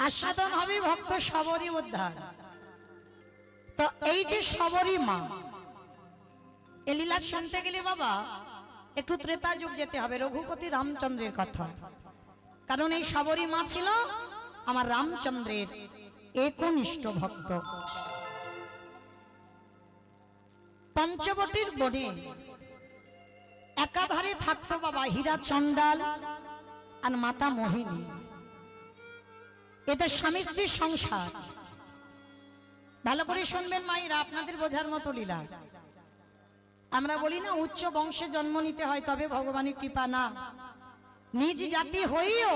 আস্বাদন হবে ভক্ত সবরই উদ্ধার। তো এই যে সবরী মা, এই লীলা শুনতে গেলে বাবা একটু ত্রেতা যুগ যেতে হবে, রঘুপতি রামচন্দ্রের কথা। কারণ এই সবরী মা ছিল আমার রামচন্দ্রের একনিষ্ঠ ভক্ত। পঞ্চবটির বনে একাধারে থাকতো বাবা হীরা চণ্ডাল আর মাতা মোহিনী। এদের স্বামী স্ত্রীর সংসার। ভালো করে শুনবেন মায়েরা, আপনাদের বোঝার মতো লীলা। আমরা বলি না উচ্চ বংশে জন্ম নিতে হয় তবে ভগবানের কৃপা, না, নিজ জাতি হইও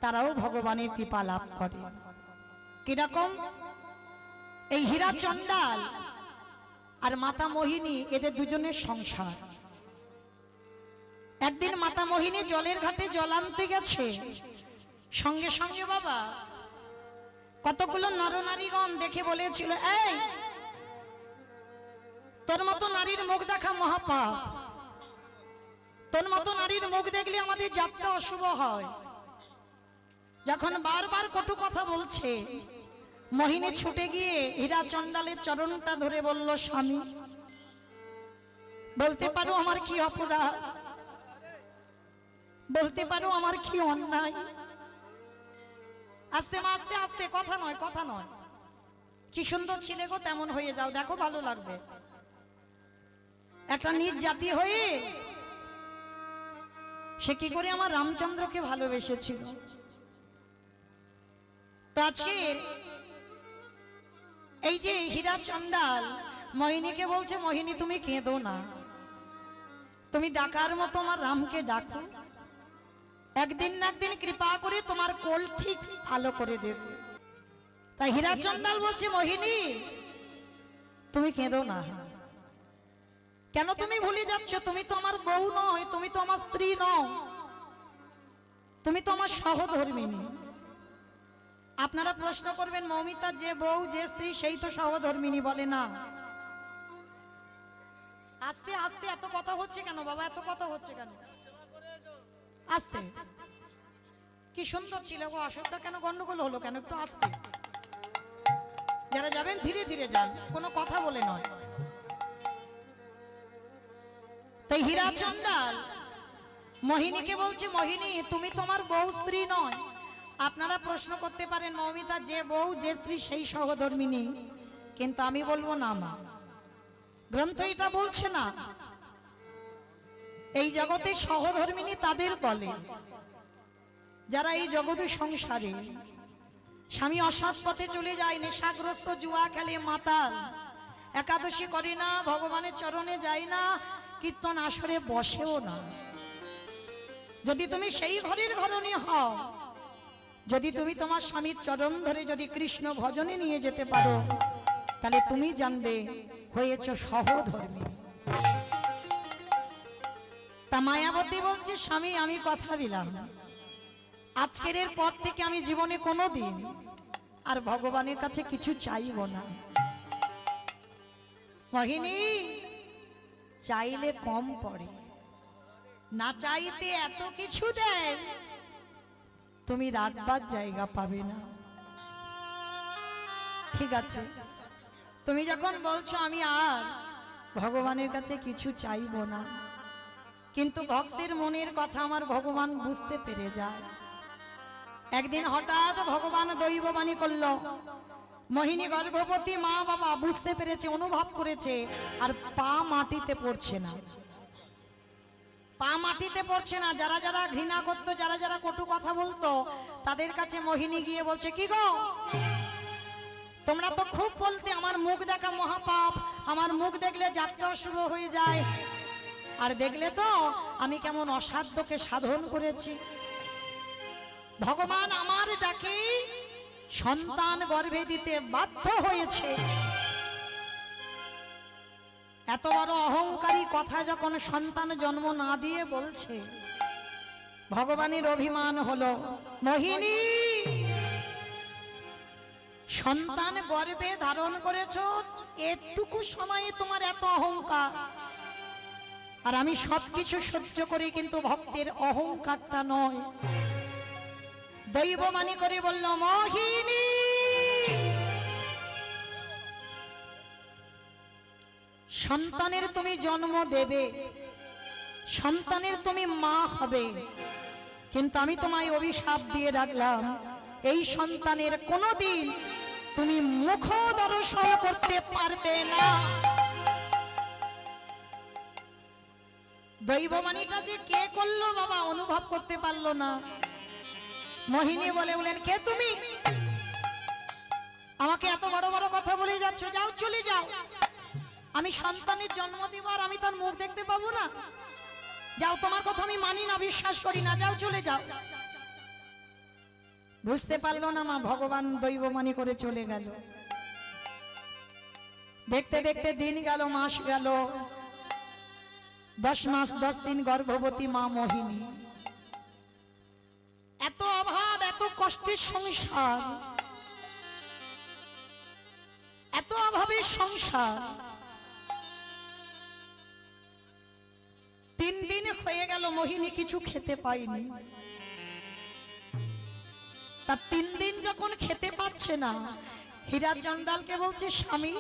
তারাও ভগবানের কৃপা লাভ করে। কিরকম? এই হীরা চণ্ডাল আর মাতা মোহিনী এদের দুজনের সংসার। একদিন মাতা মোহিনী জলের ঘাটে জল আনতে গেছে, সঙ্গে সঙ্গে বাবা কতগুলো নরনারীগণ দেখে বলেছিল, এই তোর মতো নারীর মুখ দেখা মহাপাপ, তোর মতো নারীর মুখ দেখলে আমাদের যাত্রা অশুভ হয়। যখন বারবার কটু কথা বলছে, মোহিনী ছুটে গিয়ে হীরা চণ্ডালের চরণটা ধরে বলল, স্বামী বলতে পারো আমার কি অপরাধ, বলতে পারো আমার কি অন্যায়। আস্তে আস্তে আস্তে, কথা নয় কথা নয়, কি সুন্দর ছিলে গো, তেমন হয়ে যাও, দেখো ভালো লাগবে। একটা নিজ জাতি হয়ে সে কি করে আমার রামচন্দ্রকে ভালোবেসেছিল। তো আজকে এই যে হীরা চণ্ডাল মোহিনীকে বলছে, মোহিনী তুমি কেঁদো না, তুমি ডাকার মতো আমার রামকে ডাকো, একদিন না একদিন কৃপা করে তোমার কোল ঠিক আলো করে দেবে। তাই হীরা চণ্ডাল বলছে, মোহিনী তুমি কেঁদো না, কেন তুমি ভুলে যাচ্ছ, তুমি তো আমার বউ নয়, তুমি তো আমার স্ত্রী নও, তুমি তো আমার সহধর্মিনী। আপনারা প্রশ্ন করবেন, মৌমিতা যে বউ যে স্ত্রী সেই তো সহধর্মিনী, বলে না। আস্তে আস্তে এত কথা হচ্ছে কেন বাবা, এত কথা হচ্ছে কেন? আস্তে, কি সুন্দর ছিল গো, অসুবিধা কেন, গন্ডগোল হলো কেন? একটু আস্তে, যারা যাবেন ধীরে ধীরে যান, কোনো কথা বলে নয়। তাই হীরা চণ্ডাল মোহিনীকে বলছে, মোহিনী তুমি তোমার বউ স্ত্রী নয়। আপনারা প্রশ্ন করতে পারেন, মৌমিতা যে বউ যে স্ত্রী সেই সহধর্মিনী, কিন্তু আমি বলবো না মা, গ্রন্থ এটা বলছে না। এই জগতে সহধর্মিনী তাদের বলে যারা এই জগতে সংসারে স্বামী অসৎ পথে চলে যায়, নেশাগ্রস্ত, জুয়া খেলে, মাতাল, একাদশী করে না, ভগবানের চরণে যায় না, কীর্তন আসরে বসেও না। যদি তুমি সেই ঘরের ঘরণী হও, যদি তুমি তোমার স্বামীর চরণ ধরে যদি কৃষ্ণ ভজনে নিয়ে যেতে পারো, তাহলে তুমি জানবে হয়েছ সহধর্মী। তা মায়াবতী বলছে, স্বামী আমি কথা দিলাম, আজকের এর পর থেকে আমি জীবনে কোনোদিন আর ভগবানের কাছে কিছু চাইব না। মোহিনী চাইলে কম পড়ে, না চাইতে এত কিছু দেয়, তুমি রাখবার জায়গা পাবে না। ঠিক আছে, তুমি যখন বলছো আমি আর ভগবানের কাছে কিছু চাইব না, কিন্তু ভক্তের মনের কথা আমার ভগবান বুঝতে পেরে যায়। একদিন হঠাৎ ভগবান দৈববাণী করল, মোহিনী গর্ভবতী মা বাবা বুঝতে পেরেছে, অনুভব করেছে, আর পা মাটিতে পড়ছে না, পা মাটিতে পড়ছে না। যারা যারা ঘৃণা করতো, যারা যারা কটু কথা বলতো, তাদের কাছে মোহিনী গিয়ে বলছে, কি গো তোমরা তো খুব বলতে আমার মুখ দেখা মহাপাপ, আমার মুখ দেখলে যাত্রা শুভ হয়ে যায়, আর দেখলে তো আমি কেমন অসাধ্যকে সাধন করেছি। ভগবান আমার ডাকে সন্তান গর্ভে দিতে বাধ্য হয়েছে। এত বড় অহংকারী কথা যখন সন্তান জন্ম না দিয়ে বলছে, ভগবানের অভিমান হলো, মোহিনী সন্তান গর্ভে ধারণ করেছো, এটুকু সময়ে তোমার এত অহংকার, আর আমি সবকিছু সহ্য করি, কিন্তু ভক্তের অহংকারটা নয়। দৈববাণী করে বলল, মোহিনী সন্তানের তুমি জন্ম দেবে, সন্তানের তুমি মা হবে, কিন্তু আমি তোমায় অভিশাপ দিয়ে রাখলাম, এই সন্তানের কোনোদিন তুমি মুখ দর্শন করতে পারবে না। দৈববাণীটা যে কে করলো বাবা অনুভব করতে পারলো না। মোহিনী বলে বলেন, কে তুমি? আমাকে এত বড় বড় কথা বলে যাচ্ছ, যাও চলে যাও, আমি সন্তানের জন্ম দেব আর আমি তার মুখ দেখতে পাবো না? যাও, তোমার কথা আমি মানি না, বিশ্বাস করি না, যাও চলে যাও। বুঝতে পারলো না মা, ভগবান দৈববাণী করে চলে গেল। দেখতে দেখতে দিন গেল, মাস গেল, 10 মাস 10 দিন গর্ভবতী মা মোহিনী। এত অভাব, এত কষ্টের সংসার, এত অভাবের সংসার। 3 দিন হয়ে গেল মোহিনী কিছু খেতে পায়নি। তা 3 দিন যখন খেতে পাচ্ছে না, হীরা চন্ডালকে বলছে, স্বামী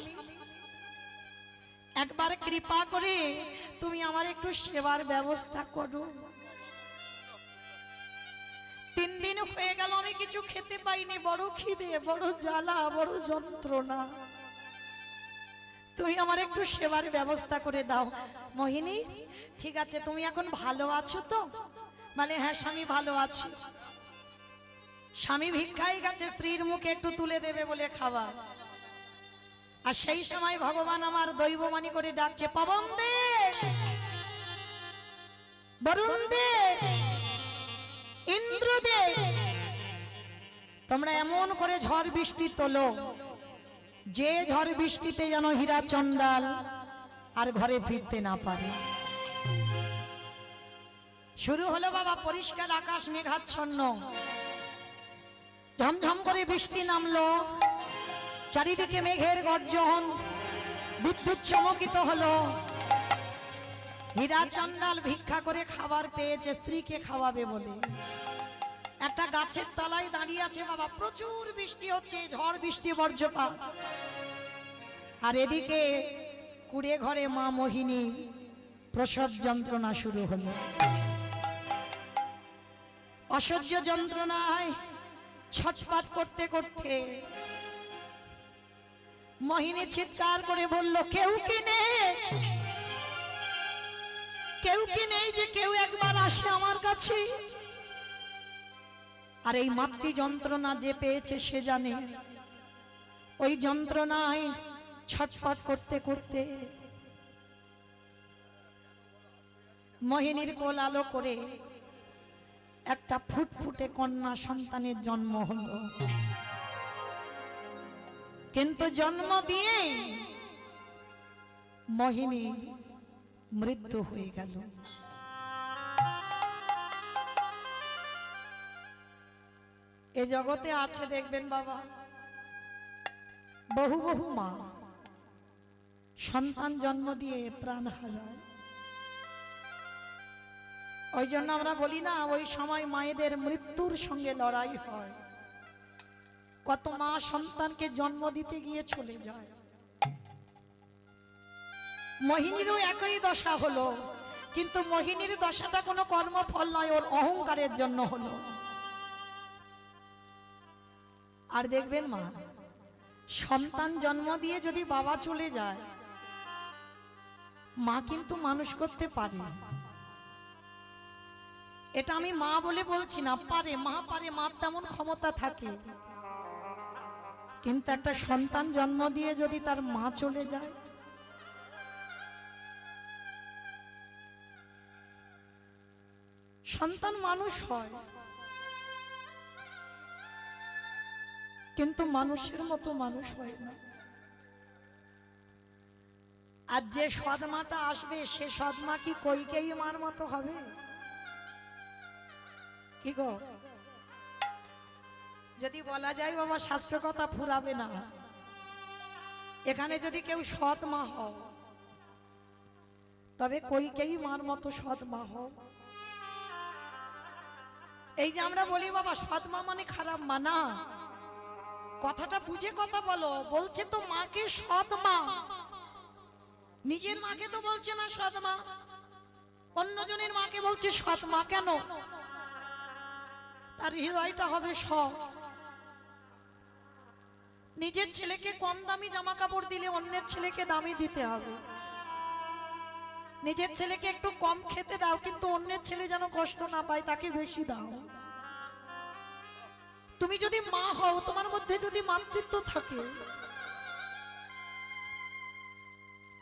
একবার কৃপা করে তুমি আমার একটু সেবার ব্যবস্থা করো। 3 দিন হয়ে গেল আমি কিছু খেতে পাইনি, বড় খিদে, বড় জ্বালা, বড় যন্ত্রণা, তুমি আমার একটু সেবার ব্যবস্থা করে দাও। মোহিনী, ঠিক আছে, তুমি এখন ভালো আছো তো? বলে, হ্যাঁ স্বামী ভালো আছি। স্বামী ভিক্ষায় গেছে স্ত্রীর মুখে একটু তুলে দেবে বলে খাবার। আর সেই সময় ভগবান আমার দৈববাণী করে ডাকছে, পবন দে, বরুণ দে, ইন্দ্র দে, তোমরা এমন করে ঝড় বৃষ্টি তোলো, যে ঝড় বৃষ্টিতে যেন হীরা চন্ডাল আর ঘরে ফিরতে না পারে। শুরু হলো বাবা পরিষ্কার আকাশ, মেঘাচ্ছন্ন, ঝমঝম করে বৃষ্টি নামলো, চারিদিকে মেঘের গর্জন, বিদ্যুৎ চমকিত হলো। হীরা চন্ডাল ভিক্ষা করে খাবার পেয়েছে স্ত্রীকে খাওয়াবে বলে, একটা গাছের তলায় দাঁড়িয়ে আছে বাবা। প্রচুর বৃষ্টি হচ্ছে, ঝড় বৃষ্টি, বজ্রপাত। আর এদিকে কুড়ে ঘরে মা মোহিনী প্রসব যন্ত্রণা শুরু হলো। অসহ্য যন্ত্রণায় ছটফট করতে করতে মোহিনী চিৎকার করে বলল, কেউ কি নেই, কেউ কি নেই যে কেউ একবার আসে আমার কাছে? আর এই মাতৃ যন্ত্রণা যে পেয়েছে সে জানে, ওই যন্ত্রণায় ছটফট করতে করতে মোহিনীর কোল আলো করে একটা ফুটফুটে কন্যা সন্তানের জন্ম হলো। কিন্তু জন্ম দিয়ে মোহিনীর মৃত্যু হয়ে গেল। এ জগতে আছে দেখবেন বাবা, বহু বহু মা সন্তান জন্ম দিয়ে প্রাণ হারায়। ওই জন্য আমরা বলি না, ওই সময় মায়েদের মৃত্যুর সঙ্গে লড়াই হয়। কত মা সন্তানকে জন্ম দিতে গিয়ে চলে যায়। মোহিনীরও একই দশা হলো, কিন্তু মোহিনীর দশাটা কোনো কর্মফল নয়, ওর অহংকারের জন্য হলো। আর দেখবেন মা, সন্তান জন্ম দিয়ে যদি বাবা চলে যায়, মা কিন্তু মানুষ করতে পারে। এটা আমি মা বলে বলছি না, পারে, মা পারে, মার তেমন ক্ষমতা থাকে। কিন্তু একটা সন্তান জন্ম দিয়ে যদি তার মা চলে যায়, সন্তান মানুষ হয় কিন্তু মানুষের মতো মানুষ হয় না। আর যে সদমাটা আসবে, সে সদমা কি কইকেই মার মতো হবে? কি গো, যদি বলা যায় বাবা, শাস্ত্র কথা ফুরাবে না। এখানে যদি কেউ সৎ মা হও, তবে কইকেই মার মতো সৎ মা হও। এই যে আমরা বলি বাবা সৎ মা মানে খারাপ মা না, কথাটা বুঝে কথা বলো। বলছে তো মাকে সৎ মা, নিজের মাকে তো বলছে না সৎ মা, অন্যজনের মাকে বলছে সৎ মা। কেন? তার হৃদয়টা হবে সৎ। নিজের ছেলেকে কম দামি জামা কাপড় দিলে অন্যের ছেলেকে দামি দিতে হবে। নিজের ছেলেকে একটু কম খেতে দাও, কিন্তু অন্যের ছেলে যেন কষ্ট না পায় তাকে বেশি দাও। তুমি যদি মা হও, তোমার মধ্যে যদি মাতৃত্ব থাকে,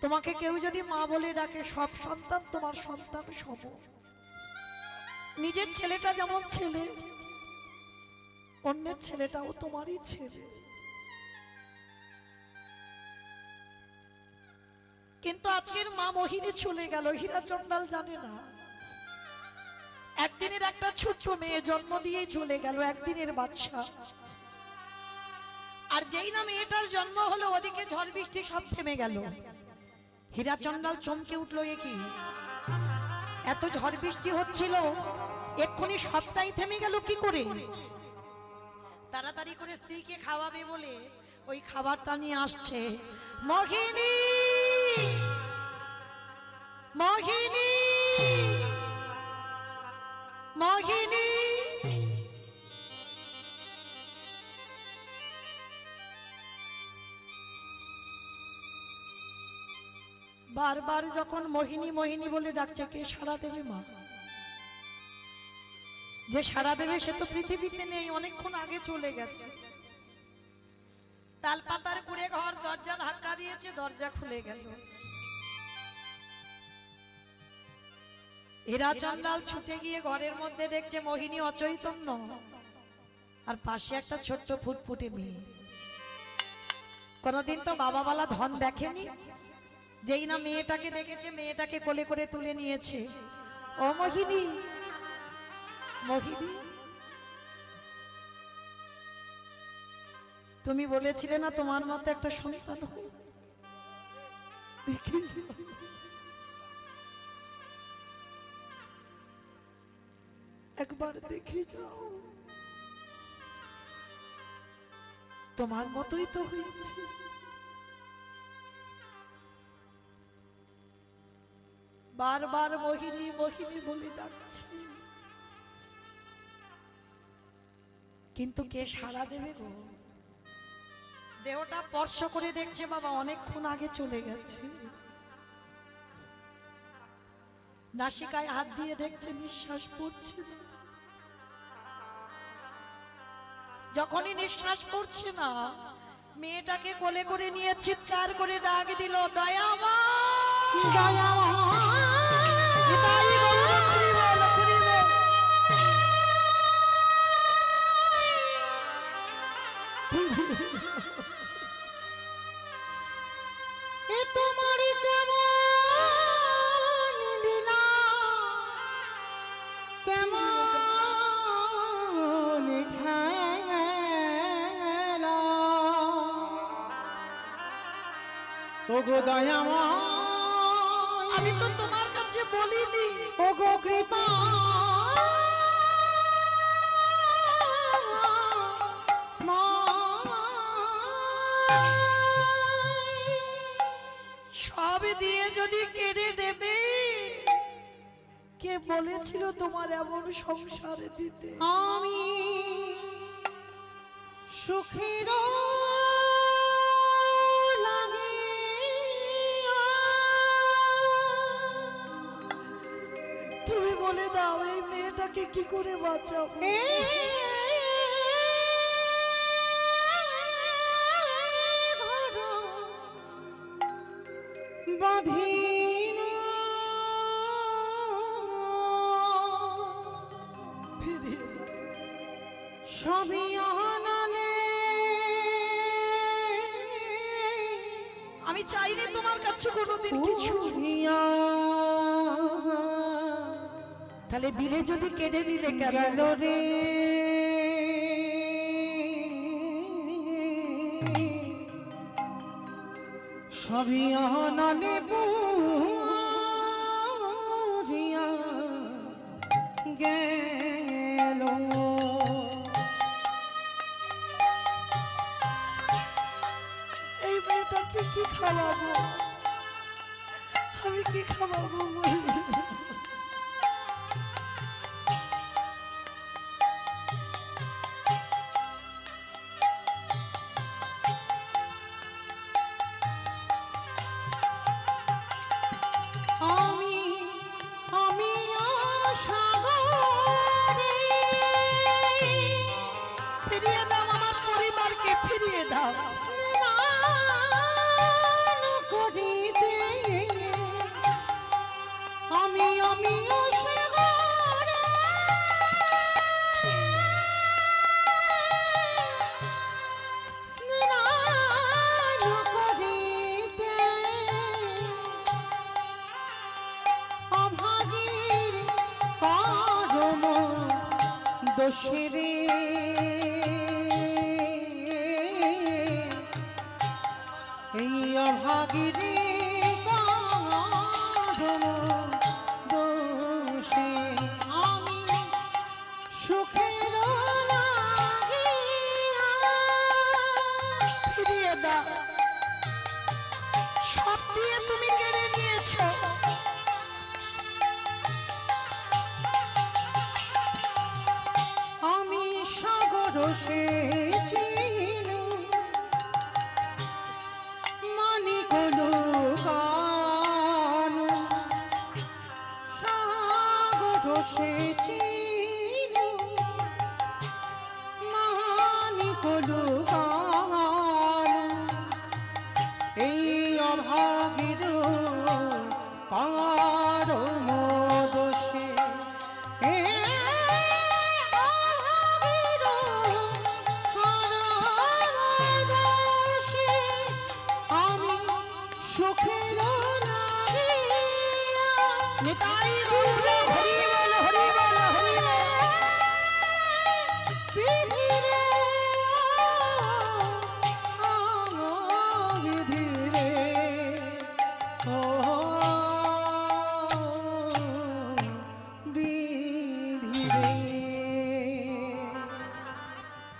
তোমাকে কেউ যদি মা বলে ডাকে, সব সন্তান তোমার সন্তান সম। নিজের ছেলেটা যেমন ছেলে, অন্যের ছেলেটাও তোমারই ছেলে। কিন্তু আজকের মা মোহিনী চলে গেল, হীরা চন্ডাল জানে না। একদিনের একটা ছোট্ট মেয়ে জন্ম দিয়েই চলে গেল, একদিনের বাচ্চা। আর যেই না মেয়েটার জন্ম হলো, ওদিকে ঝড় বৃষ্টি সব থেমে গেল। হীরা চন্ডাল চমকে উঠলো, এ কি, এত ঝড় বৃষ্টি হচ্ছিল, এক্ষুনি সবটাই থেমে গেল কি করে? তাড়াতাড়ি করে স্ত্রীকে খাওয়াবে বলে ওই খাবারটা নিয়ে আসছে। মোহিনী, মোহিনী, মোহিনী। বারবার যখন মোহিনী মোহিনী বলে ডাকছে, কে সাড়া দেবে মা? যে সাড়া দেবে সে তো পৃথিবীতে নেই, অনেকক্ষণ আগে চলে গেছে। তালপাতার কুড়ে ঘর, দরজা ধাক্কা দিয়েছে, দরজা খুলে গেল। হীরা চন্ডাল ছুটে গিয়ে ঘরের মধ্যে দেখছে মোহিনী অচৈতন্য, আর পাশে একটা ছোট্ট ফুটফুটে মেয়ে। কোনদিন তো বাবা বলা ধন দেখেনি, যেই না মেয়েটাকে দেখেছে, মেয়েটাকে কোলে করে তুলে নিয়েছে। ও মোহিনী, মোহিনী, তুমি বলেছিলে না তোমার মতো একটা সন্তান হোক, দেখে একবার দেখে যাও, তোমার মতোই তো হয়েছে। বারবার মোহিনী মোহিনী বলে ডাকছি, কিন্তু কে সাড়া দেবে গো? দেহটা স্পর্শ করে দেখছে বাবা অনেকক্ষণ আগে চলে গেছে। নাসিকায় হাত দিয়ে দেখছে নিঃশ্বাস পড়ছে না। যখনই নিঃশ্বাস পড়ছে না, মেয়েটাকে কোলে করে নিয়ে চিৎকার করে ডাক দিল, দয়ামা, দয়ামা। আমি তো তোমার কাছে বলিনি, ওগো কৃপা সব দিয়ে যদি কেড়ে নেবে, কে বলেছিল তোমার এমন সংসারে দিতে? আমি সুখের বলে দাও, এই মেয়েটাকে কি করে বাঁচাবো? আমি চাইনি তোমার কাছে কোনোদিন কিছু। তাহলে বিলে যদি কেটে নিলে গেল রে, সবই অনলে পুরিয়া গেল। তাকে কি খাওয়াবো, আমি কি খাওয়াবো বলি? ফিরিয়ে দাও আমার পরিবারকে, ফিরিয়ে দাও। দোষরে এই অভাগিরে দোষে আমি সুখের ফিরিয়ে দাও, সব দিয়ে তুমি কেড়ে নিয়েছো। আমি সাগর সেচি মানিক লুকান সাগর সেচি মানিক লুকান এই অভাগীর পারম দোষে নিতাই গৌর হরি বল, হরি বল, হরি বল।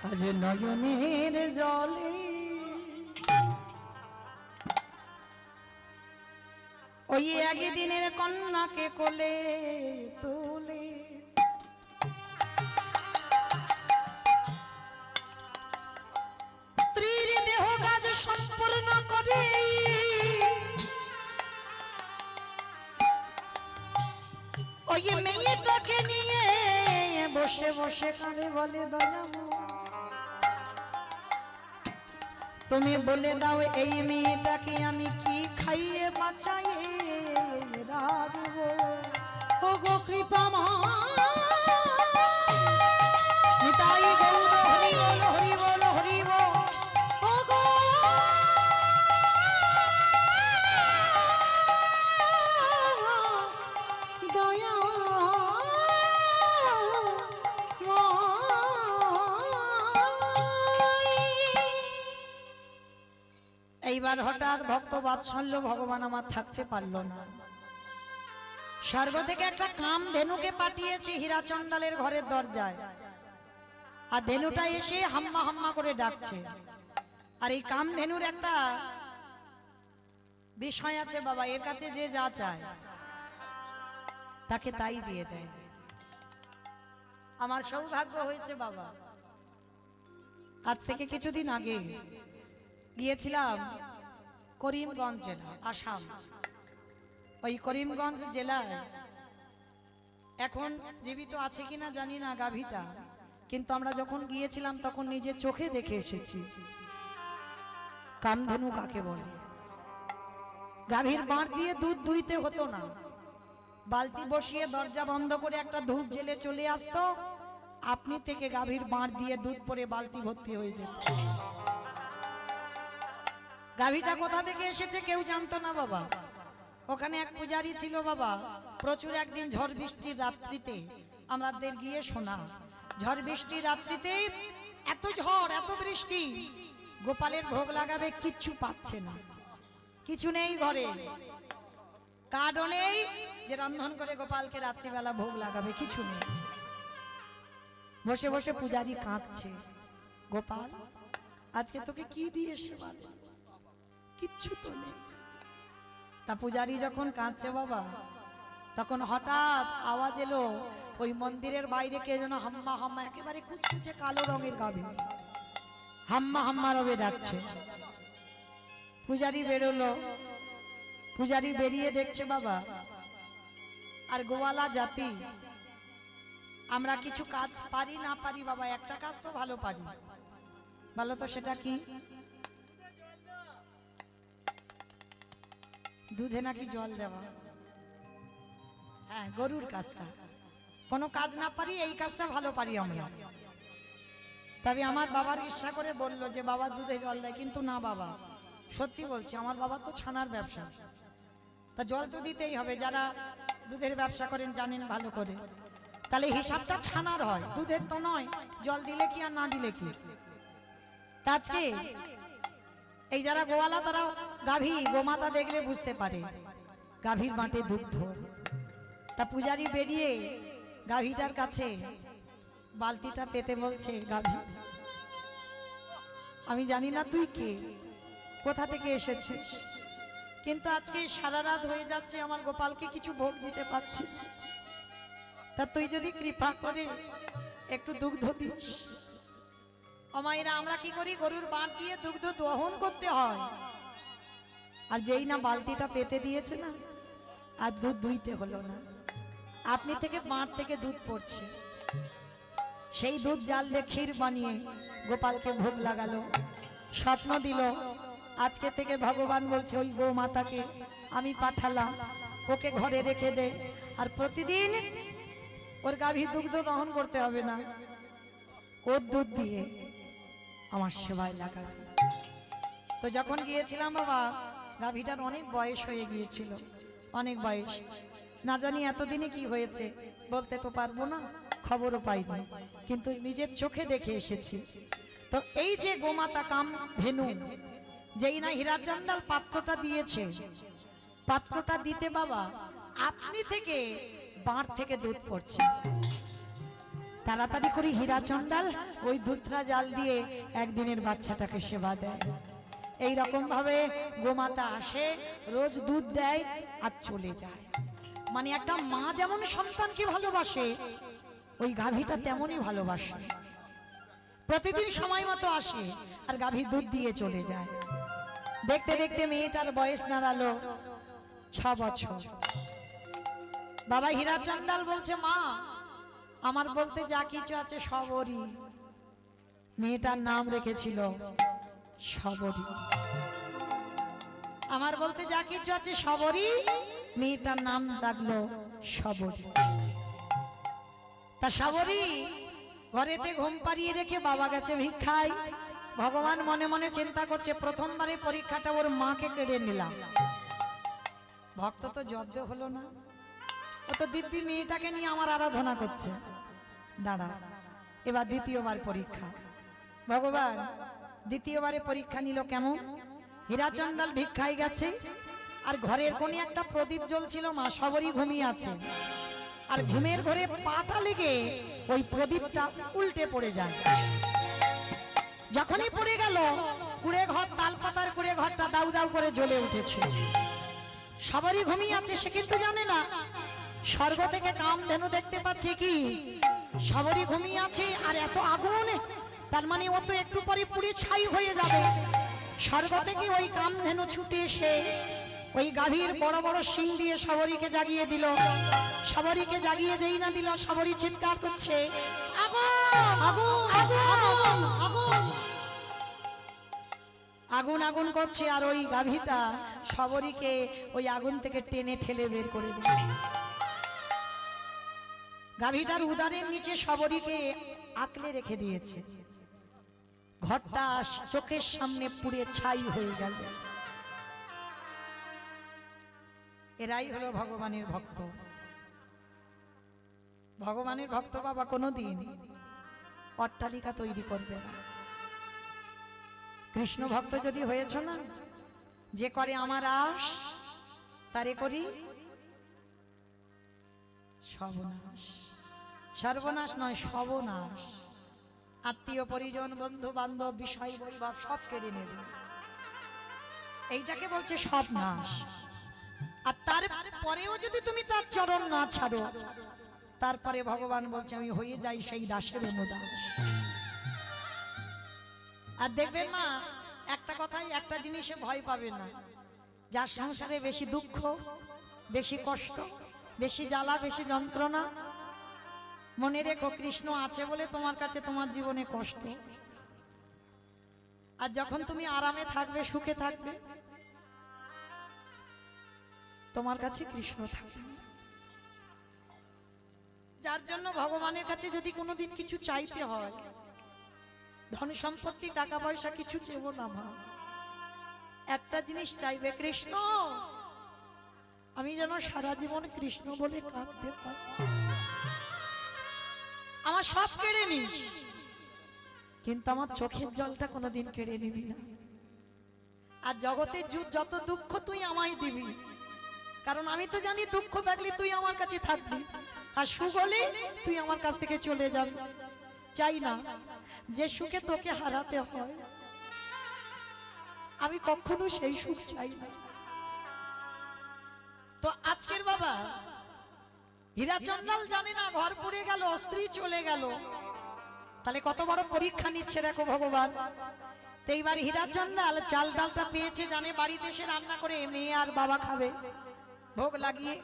আজ নয়নের জলে ওই একদিনের কন্যাকে কোলে তুলে স্ত্রীর দেহ কাজ সম্পূর্ণ করে ওই মেয়েটাকে নিয়ে বসে বসে কাঁদে, বলে দয়াময় তুমি বলে দাও এই মেয়েটাকে আমি কি খাইয়ে বাঁচাইয়ে রাখবো। ও গো কৃপা মা নিতাই গৌর হরি বল, হরি বল, হরি বল। ও গো দয়া এইবার হঠাৎ ভক্ত বাৎসল্য ভগবান আমার থাকতে পারলো না, স্বর্গ থেকে একটা কাম ধেনুকে পাঠিয়েছে হীরাচন্দালের ঘরের দরজায়, আর ধেনুটা এসে হাম্মা হাম্মা করে ডাকছে। আর এই কাম ধেনুর একটা বিষয় আছে বাবা, এর কাছে যে যা চায় তাকে তাই দিয়ে দেয়। আমার সৌভাগ্য হয়েছে বাবা, আজ থেকে কিছুদিন আগে গিয়েছিলাম করিমগঞ্জ জেলা, আসাম। ওই করিমগঞ্জ জেলায় এখন জীবিত আছে কিনা জানি না গাভীটা, কিন্তু আমরা যখন গিয়েছিলাম তখন নিজে চোখে দেখে এসেছি কামধেনু কাকে বলে। গাভীর বাঁট দিয়ে দুধ দুইতে হতো না, বালতি বসিয়ে দরজা বন্ধ করে একটা ধূপ জেলে চলে আসতো, আপনি থেকে গাভীর বাঁট দিয়ে দুধ পরে বালতি ভর্তি হয়ে যেত। গাভীটা কোথা থেকে এসেছে কেউ জানতো না বাবা। ওখানে এক পূজারী ছিল বাবা, প্রচুর একদিন ঝড় বৃষ্টির রাত্রিতে আমাদের গিয়ে শোনা, ঝড় বৃষ্টির রাত্রিতে এত ঝড় এত বৃষ্টি, গোপালের ভোগ লাগাবে কিচ্ছু পাচ্ছে না, কিছু নেই ঘরে, কার্ডও নেই যে রন্ধন করে গোপালকে রাত্রিবেলা ভোগ লাগাবে, কিছু নেই। বসে বসে পূজারী কাঁদছে, গোপাল আজকে তোকে কি দিয়ে সেবা দেব, কিচ্ছু তো নেই। তা পূজারি যখন কাঁদছে বাবা, তখন হঠাৎ আওয়াজ এলো ওই মন্দিরের বাইরে কে যেন হাম্মা হাম্মা, একেবারে কুচকুচে কালো রঙের গাভী হাম্মা হাম্মা রবে ডাকছে। পূজারি বেরোলো, পূজারি বেরিয়ে দেখছে বাবা, আর গোয়ালা জাতি আমরা কিছু কাজ পারি না পারি বাবা, একটা কাজ তো ভালো পারি। বলো তো সেটা কি? দুধে নাকি জল দেওয়া। হ্যাঁ, গরুর কাজটা কোনো কাজ না পারি, এই কাজটা ভালো পারি আমরা। তবে আমার বাবার ইচ্ছা করে বলল যে বাবা দুধে জল দেয়, কিন্তু না বাবা, সত্যি বলছি, আমার বাবা তো ছানার ব্যবসা, তা জল তো দিতেই হবে। যারা দুধের ব্যবসা করেন জানেন ভালো করে, তাহলে হিসাবটা ছানার হয়, দুধের তো নয়। জল দিলে কি আর না দিলে কি। তা আজকে এই যারা গোয়ালা, তারা গাভী গোমাতা দেখলে বুঝতে পারে গাভীর মাঠে দুগ্ধ। তা পূজারি বেরিয়ে গাভীটার কাছে বালতিটা পেতে বলছে, গাভী আমি জানি না তুই কে, কোথা থেকে এসেছিস, কিন্তু আজকে সারা রাত হয়ে যাচ্ছে, আমার গোপালকে কিছু ভোগ দিতে পারছি না। তা তুই যদি কৃপা করে একটু দুগ্ধ দিস। অমাইরা আমরা কি করি, গরুর বাঁট দিয়ে দুগ্ধ দহন করতে হয়, আর যেই না বালতিটা পেতে দিয়েছে না, আর দুধ দুইতে হলো না, আপনি থেকে বাঁট থেকে দুধ পড়ছে। সেই দুধ জাল দিয়ে ক্ষীর বানিয়ে গোপালকে ভোগ লাগালো, স্বপ্ন দিল। আজকে থেকে ভগবান বলছে ওই গো মাতাকে আমি পাঠালাম, ওকে ঘরে রেখে দে, আর প্রতিদিন ওর গাভী দুগ্ধ দহন করতে হবে না, ওর দুধ দিয়ে আমার সেবায় লাগাবে। তো যখন গিয়েছিলাম বাবা, গাভীটার অনেক বয়স হয়ে গিয়েছিল, অনেক বয়স, না জানি এতদিনে কি হয়েছে বলতে তো পারবো না, খবরও পাইনি, কিন্তু নিজের চোখে দেখে এসেছি। তো এই যে গোমাতা কাম ধেনু, যেই না হীরাচন্দাল পাত্রটা দিয়েছে, পাত্রটা দিতে বাবা আপনি থেকে বাঁট থেকে দুধ পড়ছে। তাড়াতাড়ি করে হীরাচন্দাল ওই দুধটা জাল দিয়ে একদিনের বাচ্চাটাকে সেবা দেয়। এই রকম ভাবে গোমাতা আসে, রোজ দুধ দেয় আর চলে যায়। মানে একটা মা যেমন সন্তানকে ভালোবাসে, ওই গাভীটা তেমনই ভালোবাসে। প্রতিদিন সময় মতো আসে আর গাভী দুধ দিয়ে চলে যায়। দেখতে দেখতে মেয়েটার বয়স দাঁড়ালো 6 বছর। বাবা হীরাচন্দাল বলছে, মা আমার বলতে যা কিছু আছে সবরই। মেয়েটার নাম রেখেছিল সবরী। আমার বলতে যা কিছু আছে সবরী, মেয়েটার নাম রাখলো সবরী। তা সবরী ঘরেতে ঘুম পাড়িয়ে রেখে বাবা গেছে ভিক্ষায়। ভগবান মনে মনে চিন্তা করছে, প্রথমবারে পরীক্ষাটা ওর মাকে কেড়ে নিলাম, ভক্ত তো জব্দ হলো না, ও তো দিব্যি মেয়েটাকে নিয়ে আমার আরাধনা করছে, দাঁড়া এবার দ্বিতীয়বার পরীক্ষা। ভগবান দ্বিতীয়বারে পরীক্ষা নিল কেমন? হীরাচন্দাল ভিক্ষায় গেছে, আর ঘরের কোণে একটা প্রদীপ জ্বলছিল, মা সবরই ঘুমিয়ে আছে, আর ঘুমের ঘরে পাটা লেগে ওই প্রদীপটা উল্টে পড়ে যায়। যখনই পড়ে গেল, কুড়ে ঘর, তালপাতার কুড়ে ঘরটা দাউ দাউ করে জ্বলে উঠেছে। সবরই ঘুমিয়ে আছে, সে কিন্তু জানে না স্বর্গ থেকে কামধেনু দেখতে পাচ্ছে কি সবরই ঘুমিয়ে আছে, আর এত আগুন, তার মানে ও তো একটু পরে পুড়ে ছাই হয়ে যাবে। স্বর্গ থেকে ওই কামধেনু ছুটে এসে ওই গাভীর বড় বড় শিং দিয়ে সবরীকে জাগিয়ে দিল। সবরীকে জাগিয়ে যেই না দিল, সবরী চিৎকার করছে, আগুন আগুন আগুন আগুন আগুন আগুন করছে, আর ওই গাভীটা সবরীকে ওই আগুন থেকে টেনে ঠেলে বের করে দিল। গাভীটার উদরের নিচে সবরীকে আঁকলে রেখে দিয়েছে। ঘরটা চোখের সামনে পুড়ে ছাই হয়ে গেল। এরাই হলো ভগবানের ভক্ত। ভগবানের ভক্ত বাবা কোনোদিন অট্টালিকা তৈরি করবে না। কৃষ্ণ ভক্ত যদি হয়েছ না, যে করে আমার আশ তারে করি সর্বনাশ। সর্বনাশ নয়, সর্বনাশ। আত্মীয় পরিজন বন্ধু বান্ধব বিষয় বৈভব সব কেড়ে নেবে। এইটাকে বলছে সব নাশ। আর তারপরেও যদি তুমি তার চরণ না ছাড়ো, তারপরে ভগবান বলছে আমি হয়ে যাই সেই দাসের অনুদাস। আর দেখবেন মা, একটা কথাই, একটা জিনিসে ভয় পাবে না। যার সংসারে বেশি দুঃখ, বেশি কষ্ট, বেশি জ্বালা, বেশি যন্ত্রণা, মনে রেখো কৃষ্ণ আছে বলে তোমার কাছে তোমার জীবনে কষ্ট। আর যখন তুমি আরামে থাকবে, সুখে থাকবে, তোমার কাছে কৃষ্ণ থাকবে। যার জন্য ভগবানের কাছে যদি কোনোদিন কিছু চাইতে হয়, ধন সম্পত্তি টাকা পয়সা কিছু চেব না মা, একটা জিনিস চাইবে, কৃষ্ণ আমি যেন সারা জীবন কৃষ্ণ বলে কাঁদতে পারি। আমার সব কেড়ে নিস, কিন্তু আমার চোখের জলটা কোনোদিন কেড়ে নিবি না। আর জগতের যত দুঃখ তুই আমায় দিবি, কারণ আমি তো জানি দুঃখ থাকলে তুই আমার কাছে থাকবি, আর সুখ হলে তুই আমার কাছ থেকে চলে যাবি। চাই না যে সুখে তোকে হারাতে হয়, আমি কখনো সেই সুখ চাই না। তো আজকের বাবা হীরাচন্দাল জানে না ঘর পুড়ে গেল, স্ত্রী চলে গেল, তাহলে কত বড় পরীক্ষা নিচ্ছে দেখো ভগবান। তো এইবার হীরাচন্দাল চাল ডালটা পেয়েছে, জানে বাড়িতে এসে রান্না করে মেয়ে আর বাবা খাবে, ভোগ লাগিয়ে।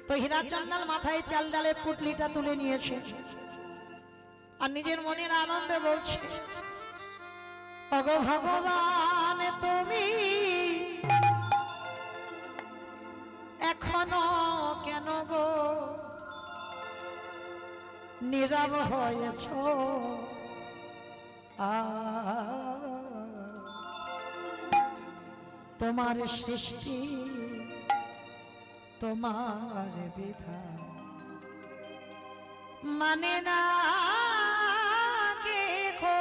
তো হীরাচন্দাল মাথায় চাল ডালের পুটলিটা তুলে নিয়েছে, আর নিজের মনের আনন্দে বলছে, ওগো ভগবান তুমি এখনো কেন গো নীরব হয়েছ? তোমার সৃষ্টি তোমার বিধান মানে না কে খো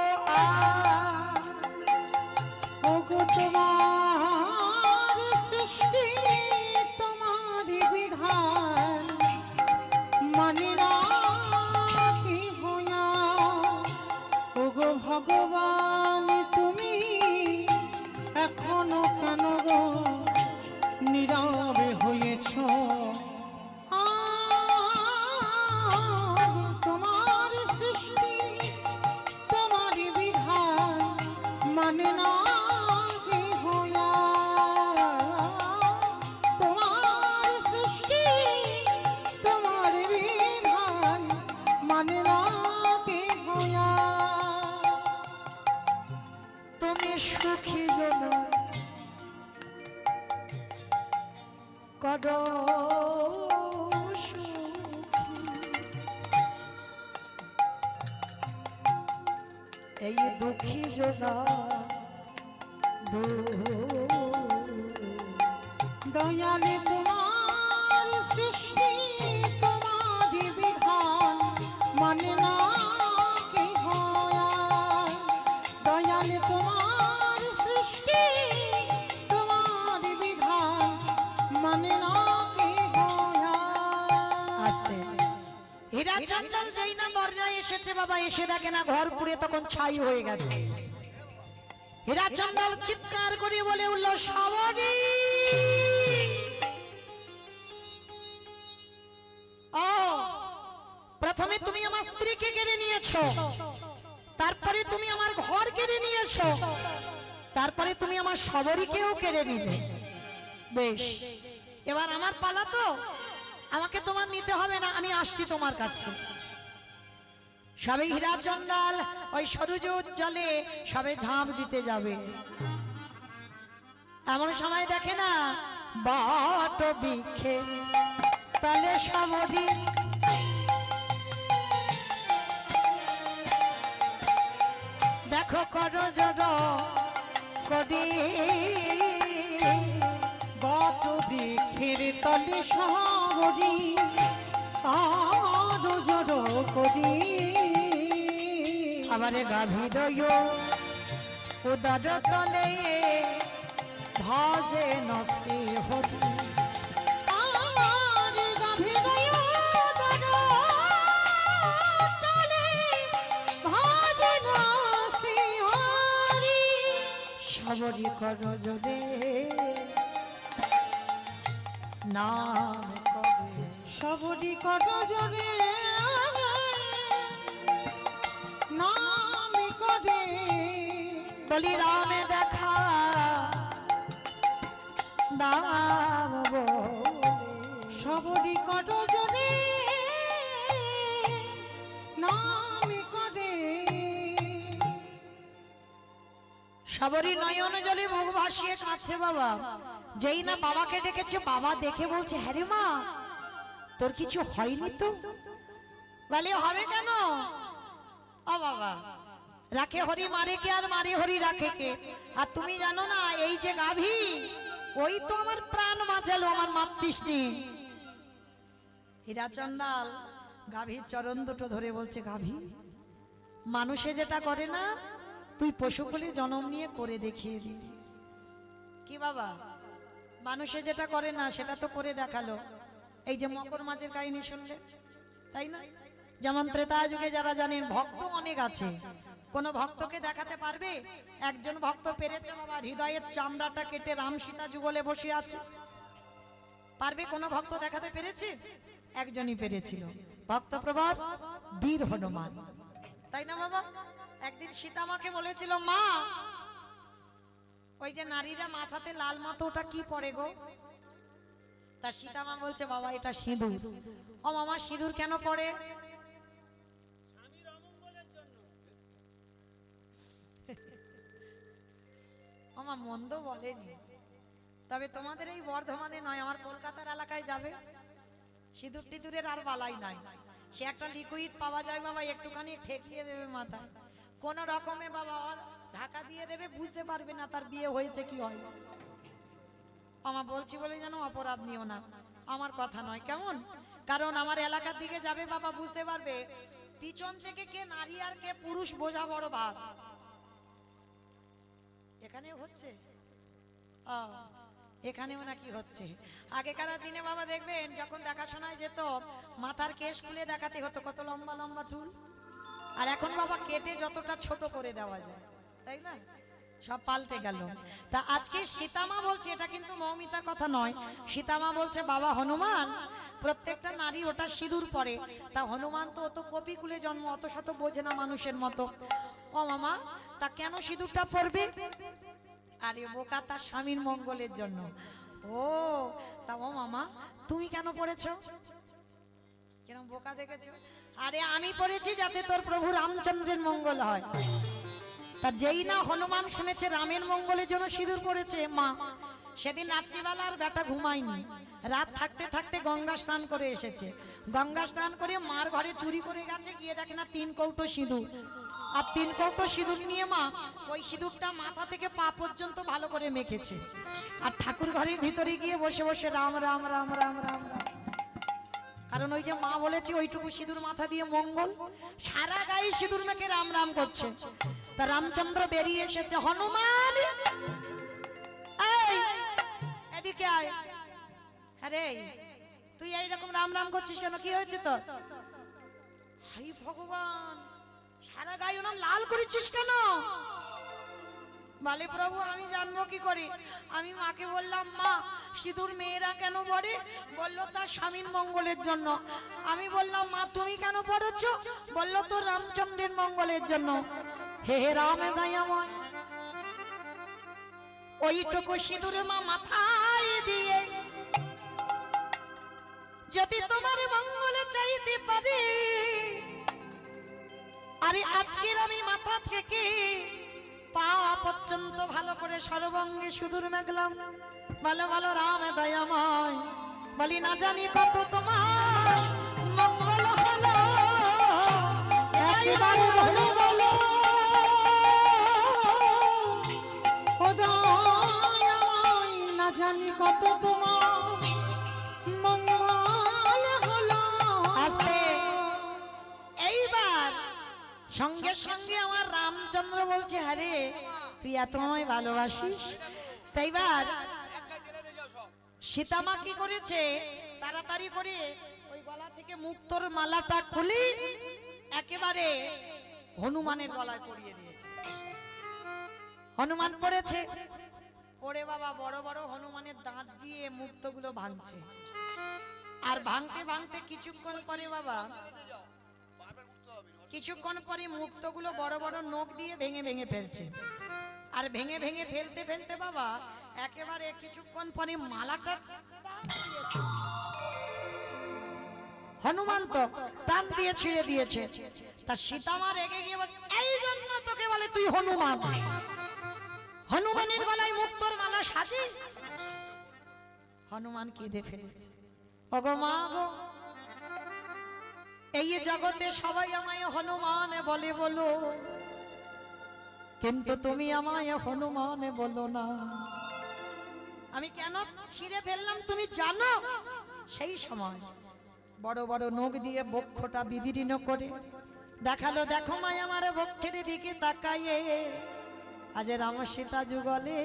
ওগো তোমার সৃষ্টি তোমার বিধান মানে না কি হইয়া। ওগো ভগবান তুমি এখনো কেন গো নীরবে হয়েছ? তোমার সৃষ্টি তোমার বিধান মানে না কি হইয়া। তোমার সৃষ্টি তোমার বিধান মানে না কি হইয়া। তুমি সুখী জন করো সুখী, এই দুঃখী জন দয়ালে তোমার সৃষ্টি তোমার বিধান মানে না কি হইয়া। দয়ালে তোমার সৃষ্টি তোমার বিধান মানে না কি হইয়া। আসতে হীরাচন্দাল যেই না দরজায় এসেছে বাবা, এসে দেখে না ঘর পুড়ে তখন ছাই হয়ে গেছে। হীরাচন্দাল চিৎকার করে বলে উঠল, সবরি ও প্রথমে তুমি আমার স্ত্রীকে কেড়ে নিয়েছো, তারপরে তুমি আমার ঘর কেড়ে নিয়েছো, তারপরে তুমি আমার সবরীকেও কেড়ে নিলে। বেশ, এবার আমার পালা, তো আমাকে তোমার নিতে হবে না, আমি আসছি তোমার কাছে। সবে হীরাচন্দাল ওই সরুজ জলে সবে ঝাঁপ দিতে যাবে, এমন সময় দেখে না বট বৃক্ষে তলে সবরি দেখো করজোড় করি। বট বৃক্ষের তলে সবরি আর জড়ো করি। আমারে গাভীর উদর তলে ভজে নশ্রী হরি। আমার গাভীর উদর তলে ভজে নশ্রী হরি। সবরি কর জোরে নাম করে। সবরি কর জরে নাম করে বলি রামে দেখা দাম বলে। সবরি কর জরে নাম করে সবরই নয়ন জলে মুখ ভাসিয়ে কাঁদছে বাবা। যেই না বাবাকে ডেকেছে, বাবা দেখে বলছে, হ্যাঁ রে মা, তোর কিছু হয়নি তো? বলে হবে কেন? ও বাবা, রাখে হরি মারে কে, আর মারে হরি রাখে কে? আর তুমি জানো না, এই যে গাভী, ওই তো আমার প্রাণ বাঁচালো, আমার মাতৃষ্ণী। হীরা চন্ডাল গাভীর চরণ দুটো ধরে বলছে, গাভী, মানুষে যেটা করে না, তুই পশুকুলে জন্ম নিয়ে করে দেখিয়ে দিলি। কি বাবা, মানুষে যেটা করে না সেটা তো করে দেখালো। এই যে মকর মাছের কাহিনী শুনলে, তাই না? যেমন ত্রেতা যুগে যারা জানেন, ভক্ত অনেক আছে, কোন ভক্তকে দেখাতে পারবে? একজন ভক্ত পেরেছে বাবা, হৃদয়ের চামড়াটা কেটে রাম সীতা যুগলে বসে আছে। পারবে কোন ভক্ত দেখাতে পেরেছে? একজনই পেরেছিল, ভক্তপ্রবর বীর হনুমান, তাই না বাবা? একদিন সীতা মাকে বলেছিল, মা, ওই যে নারীরা মাথাতে লাল মতো, ওটা কি পরে গো? তা সীতা মা বলছে, বাবা, এটা সিঁদুর। ও মামা, সিঁদুর কেন পড়ে? মামা মন্দ বলেনি, তবে তোমাদের এই বর্ধমানে নয়, আমার কলকাতার এলাকায় যাবে, সিঁদুর টিঁদুরের আর বালাই নাই। সে একটা লিকুইড পাওয়া যায় বাবা, একটুখানি ঠেকিয়ে দেবে মাথায়, কোন রকমে বাবা ঢাকা দিয়ে দেবে, বুঝতে পারবে না তার বিয়ে হয়েছে কি হয়। আমার বলছি বলে যেন অপরাধ নিও না, আমার কথা নয়, কেমন? কারণ আমার এলাকার দিকে যাবে বাবা, বুঝতে পারবে পিছন থেকে কে নারী আর কে পুরুষ বোঝা বড় ভাব। এখানেও হচ্ছে, এখানেও নাকি হচ্ছে। আগেকার দিনে বাবা দেখবেন, যখন দেখাশোনায় যেত, মাথার কেশ খুলে দেখাতে হতো, কত লম্বা লম্বা চুল, আর এখন বাবা কেটে যতটা ছোট করে দেওয়া যায়, তাই না? সব পাল্টে গেল। তা আজকে সীতামা বলছে, এটা কিন্তু মৌমিতার কথা নয়, সীতামা বলছে, বাবা হনুমান, প্রত্যেকটা নারী ওটা সিঁদুর পরে, তা হনুমান তো অত কপিকুলে জন্ম, অত শত বোঝে না মানুষের মতো। ও মামা, তা কেন সিঁদুরটা পরবে? আরে বোকা, তার স্বামীর মঙ্গলের জন্য। ও, তা ও মামা, তুমি কেন পড়েছো? কেন বোকা দেখেছো? আরে আমি পড়েছি যাতে তোর প্রভু রামচন্দ্রের মঙ্গল হয়। তা যেই না হনুমান শুনেছে রামের মঙ্গলের জন্য সিঁদুর পড়েছে, মা, সেদিন রাত্রিবেলা আর বেটা ঘুমায়নি, রাত থাকতে থাকতে গঙ্গা স্নান করে এসেছে। গঙ্গা স্নান করে মার ঘরে চুরি করে গেছে, গিয়ে দেখে না 3 কৌটো সিঁদুর, আর 3 কৌটো সিঁদুর নিয়ে মা ওই সিঁদুরটা মাথা থেকে পা পর্যন্ত ভালো করে মেখেছে, আর ঠাকুর ঘরের ভিতরে গিয়ে বসে বসে রাম রাম রাম রাম রাম রাম। কারণ ওই যে মা বলেছে, ওইটুকু সিঁদুর মাথা দিয়ে মঙ্গল, সারা গায়ে সিঁদুর মেখে রাম রাম করছে। তা রামচন্দ্র বেরিয়ে এসেছে, হনুমান, এই এদিকে আয়। আরে তুই এইরকম রাম রাম করছিস কেন? কি হয়েছে তো? হাই ভগবান, সারা গায়ে ওরম লাল করেছিস কেন? বলে, প্রভু আমি জানবো কি করে? আমি মাকে বললাম, মা, সিঁদুর মেয়েরা কেন পরে? বললো তার স্বামীর মঙ্গলের জন্য। আমি বললাম, মা তুমি কেন পড়েছ? বললো তো রামচন্দ্রের মঙ্গলের জন্য। হে হে রাম দয়াময়, ওইটুকু সিঁদুরে মা মাথায় দিয়ে যদি তোমার মঙ্গলে চাইতে পারি, আরে আজকের আমি মাথা থেকে পা পর্যন্ত ভালো করে সর্বাঙ্গে সিঁদুর মেখলাম। বলো বলো রাম দয়াময়, বলি না জানি কত তোমার মঙ্গল হলো, একেবারে বলো বলো ও দয়াময়, না জানি কত তোমার মঙ্গল হলো। আস্তে, এইবার সঙ্গে সঙ্গে আমার রামচন্দ্র বলছে, আরে তুই এত আমায় ভালোবাসিস? তাইবার সীতামা কি করেছে, তাড়াতাড়ি করে ওই গলা থেকে মুক্তোর মালাটা খুলে একেবারে হনুমানের গলায় পরিয়ে দিয়েছে। হনুমান পড়েছে, ওরে বাবা বড় বড় হনুমানের দাঁত দিয়ে মুক্তগুলো ভাঙছে, আর ভাঙতে ভাঙতে কিছুক্ষণ পরে বাবা মুক্তগুলো বড় বড় নখ দিয়ে ভেঙে ভেঙে ফেলছে, আর ভেঙে ভেঙে ফেলতে ফেলতে বাবা একেবারে কিছুক্ষণ পরে মালাটা হনুমান তো টান দিয়ে ছিঁড়ে দিয়েছে। তা সীতামা রেগে গিয়ে বলছে, এই জন্য তোকে বলে তুই হনুমান, হনুমানের গলায় মুক্তোর মালা সাজি। হনুমান কেঁদে ফেলেছে, ওগো মা গো, এই জগতে সবাই আমায় হনুমান বলে বলো, কিন্তু তুমি আমায় হনুমান বলো না। আমি কেন ছিঁড়ে ফেললাম তুমি জানো? সেই সময় বড় বড় নখ দিয়ে বক্ষটা বিদীর্ণ করে দেখালো, দেখো মায় আমার বক্ষের দিকে তাকাইয়ে আজ রাম সীতা যুগলে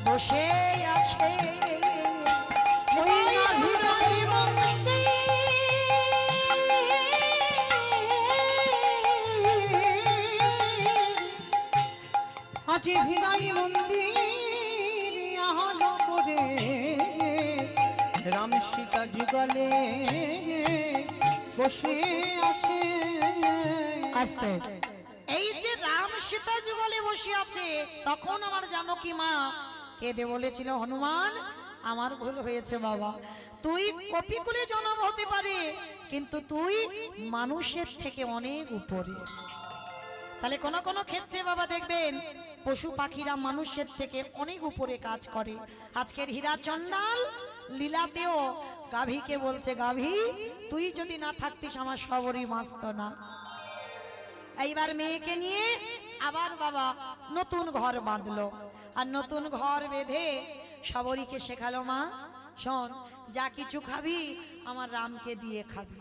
বসে আছে। আজ হৃদয় মন্দির আহলো করে রাম সীতা যুগলে বসে আছে। আস্তে এই যে রাম সীতা যুগলে বসে আছে, তখন আমার জানকী মা কেঁদে বলেছিল, হনুমান আমার ভুল হয়েছে বাবা, তুই কপিকুলে জন্ম হতে পারে কিন্তু তুই মানুষের থেকে অনেক উপরে। তাহলে কোন কোন ক্ষেত্রে বাবা দেখবেন পশু পাখিরা মানুষের থেকে অনেক উপরে কাজ করে। আজকের হীরা চন্ডাল লীলাতেও গাভীকে বলছে, গাভী তুই যদি না থাকতিস আমার সবরই বাঁচত না। এইবার মেয়েকে নিয়ে আবার বাবা নতুন ঘর বাঁধলো, আর নতুন ঘর বেঁধে সবরীকে শেখালো, মা শোন, যা কিছু খাবি আমার রামকে দিয়ে খাবি,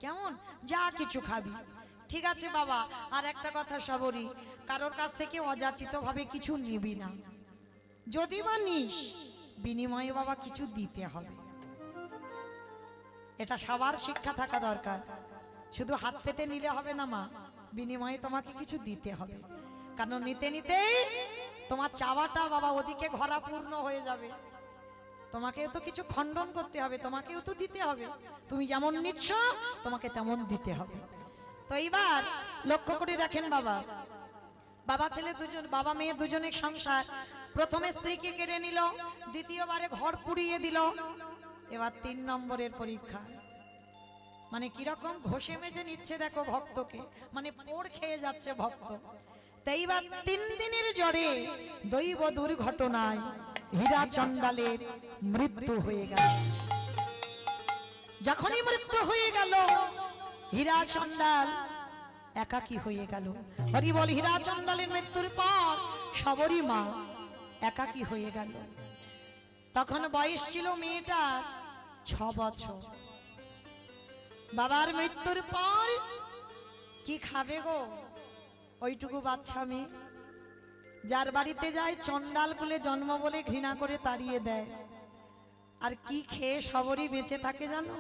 কেমন? যা কিছু খাবি, ঠিক আছে বাবা। আর একটা কথা সবরী, কারোর কাছ থেকে অযাচিত ভাবে কিছু নিবি না, যদি বা নিস বিনিময়ে বাবা কিছু দিতে হবে। এটা সবার শিক্ষা থাকা দরকার, শুধু হাত পেতে নিলে হবে না মা, বিনিময়ে তোমাকে কিছু দিতে হবে, কারণ নিতে নিতেই তোমার চাওয়াটা বাবা ওদিকে ঘরা পূর্ণ হয়ে যাবে। তোমাকেও তো কিছু খণ্ডন করতে হবে, তোমাকেও তো দিতে হবে, তুমি যেমন নিচ্ছ তোমাকে তেমন দিতে হবে। তো এইবার লক্ষ্য করে দেখেন বাবা, বাবা ছেলে দুজন, বাবা মেয়ে দুজনের সংসার, প্রথমে স্ত্রীকে কেড়ে নিল, দ্বিতীয়বারে ঘর পুড়িয়ে দিল, এবার 3 নম্বরের পরীক্ষা। মানে কিরকম ঘষে মেজে নিচ্ছে দেখো ভক্তকে, মানে পোড় খেয়ে যাচ্ছে ভক্ত। তাই এইবার 3 দিনের জ্বরে দৈব দুর্ঘটনায় হীরা চন্ডালের মৃত্যু হয়ে গেল। যখনই মৃত্যু হয়ে গেল হীরা চন্ডাল একাকী হয়ে গেল। হরি বল, হীরা চন্ডালের মৃত্যুর পর সবরী মা একাকী হয়ে গেল। তখন বয়স ছিল মেয়েটার 6 বছর। বাবার মৃত্যুর পর কি খাবে গো ওইটুকু বাচ্চা মেয়ে? যার বাড়িতে যায় চন্ডাল কুলে জন্ম বলে ঘৃণা করে তাড়িয়ে দেয়। আর কি খেয়ে সবরই বেঁচে থাকে জানো?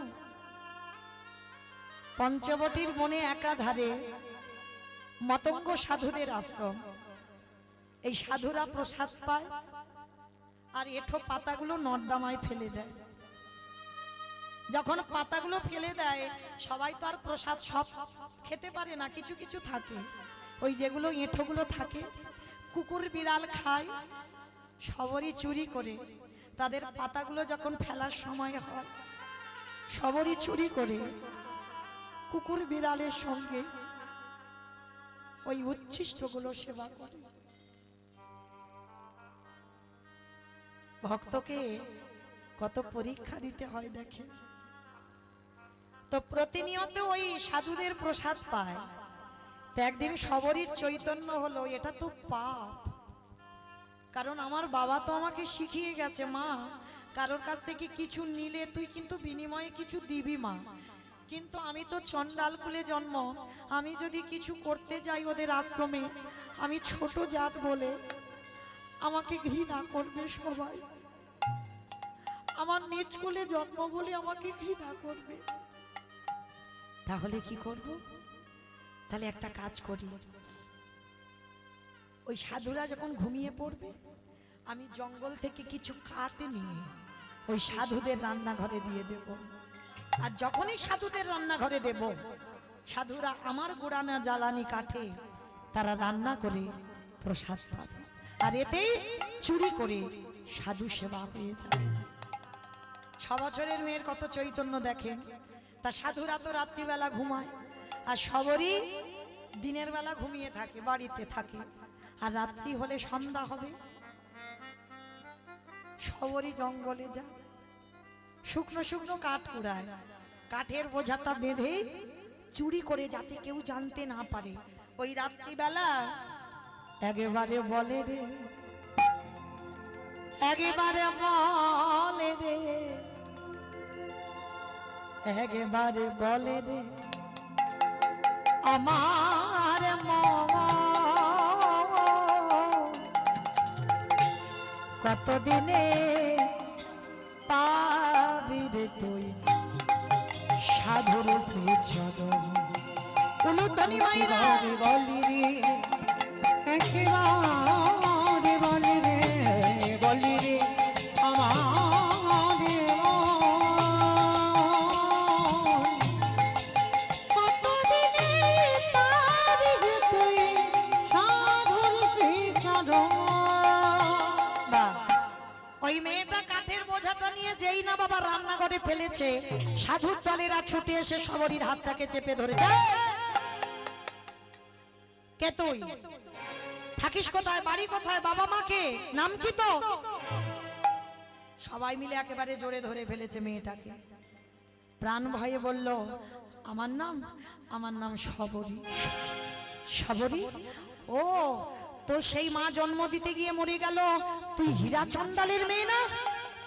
পঞ্চবটির বনে একাধারে মতঙ্গ সাধুদের আশ্রম, এই সাধুরা প্রসাদ পায় আর এঠো পাতাগুলো নর্দমায় ফেলে দেয়। যখন পাতাগুলো ফেলে দেয় সবাই তো আর প্রসাদ সব খেতে পারে না, কিছু কিছু থাকে, ওই যেগুলো এঁঠোগুলো থাকে কুকুর বিড়াল খায়। সবরই চুরি করে তাদের পাতাগুলো যখন ফেলার সময় হয়, সবরই চুরি করে কুকুর বিড়ালের সঙ্গে ওই উচ্ছিষ্টগুলো সেবা করে। ভক্তকে কত পরীক্ষা দিতে হয় দেখেন তো। প্রতিনিয়ত ওই সাধুদের প্রসাদ পায়। তো একদিন সবরই চৈতন্য হলো, এটা তো পাপ, কারণ আমার বাবা তো আমাকে শিখিয়ে গেছে, মা কারোর কাছ থেকে কিছু নিলে তুই কিন্তু বিনিময়ে কিছু দিবি মা, কিন্তু আমি তো চন্ডাল কুলে জন্ম, আমি যদি কিছু করতে যাই ওদের আশ্রমে, আমি ছোট জাত বলে আমাকে ঘৃণা করবে সবাই, আমার নিজ কুলে জন্ম বলে আমাকে ঘৃণা করবে। তাহলে কি করব? তাহলে একটা কাজ করি, ওই সাধুরা যখন ঘুমিয়ে পড়বে আমি জঙ্গল থেকে কিছু কাঠ নিয়ে ওই সাধুদের রান্নাঘরে দিয়ে দেব। আর যখনই সাধুদের রান্নাঘরে দেব, সাধুরা আমার গোড়ানা জ্বালানি কাঠে তারা রান্না করে প্রসাদ পাবে, আর এতেই চুরি করে সাধু সেবা হয়ে যাবে। 6 বছরের মেয়ের কত চৈতন্য দেখেন। তা সাধুরা তো রাত্রিবেলা ঘুমায়, আর সবরই দিনের বেলা ঘুমিয়ে থাকে, বাড়িতে থাকে। আর রাত্রি হলে সন্ধ্যা হবে, সবরই জঙ্গলে যায়, শুকনো শুকনো কাঠ কুড়ায়, কাঠের বোঝাটা বেঁধে চুরি করে যাতে কেউ জানতে না পারে। ওই রাত্রিবেলা একেবারে বলে রে, একেবারে বলে রে, একেবারে বলে রে আমার মন কতদিনে পাবি রে তুই সাধুর শ্রীচরণ। উলুধ্বনি মাইরা বলি রে, একেবারে বলি রে, বলি রে আমার কতদিনে পাবি রে তুই সাধুর শ্রীচরণ। ওই মেয়েটা কাঠের বোঝাটা নিয়ে যেই না বাবা রান্নাঘরে ফেলেছে, সাধুর দলেরা ছুটে এসে সবরীর হাতটাকে চেপে ধরেছে। কে তুই? থাকিস কোথায়? বাড়ি কোথায়? বাবা মাকে? নাম কি তো? সবাই মিলে একেবারে জোরে ধরে ফেলেছে মেয়েটাকে। প্রাণ ভয়ে বলল, আমার নাম সবরী। সবরী? ও, তোর সেই মা জন্ম দিতে গিয়ে মরে গেল, তুই হীরা চন্ডালের মেয়ে না?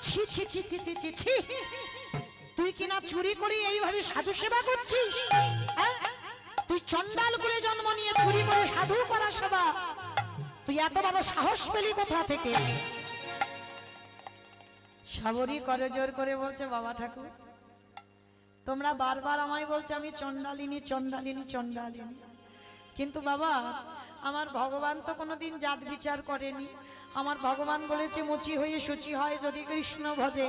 ছি ছি ছি ছি ছি ছি ছি, তুই কিনা চুরি করে এইভাবে সাধু সেবা করছিস? হ্যাঁ? তুই চন্ডাল করে জন্ম নিয়ে চুরি করে সাধু করা সেবা, তুই এত বড় সাহস পেলি কোথা থেকে? সবরী করে জোর করে বলছে, বাবা ঠাকুর, তোমরা বারবার আমায় বলছো আমি চন্ডালিনী চন্ডালিনী চন্ডালিনী, কিন্তু বাবা আমার ভগবান তো কোনোদিন জাত বিচার করেনি। আমার ভগবান বলেছে, মুচি হয়ে শুচি হয় যদি কৃষ্ণ ভজে,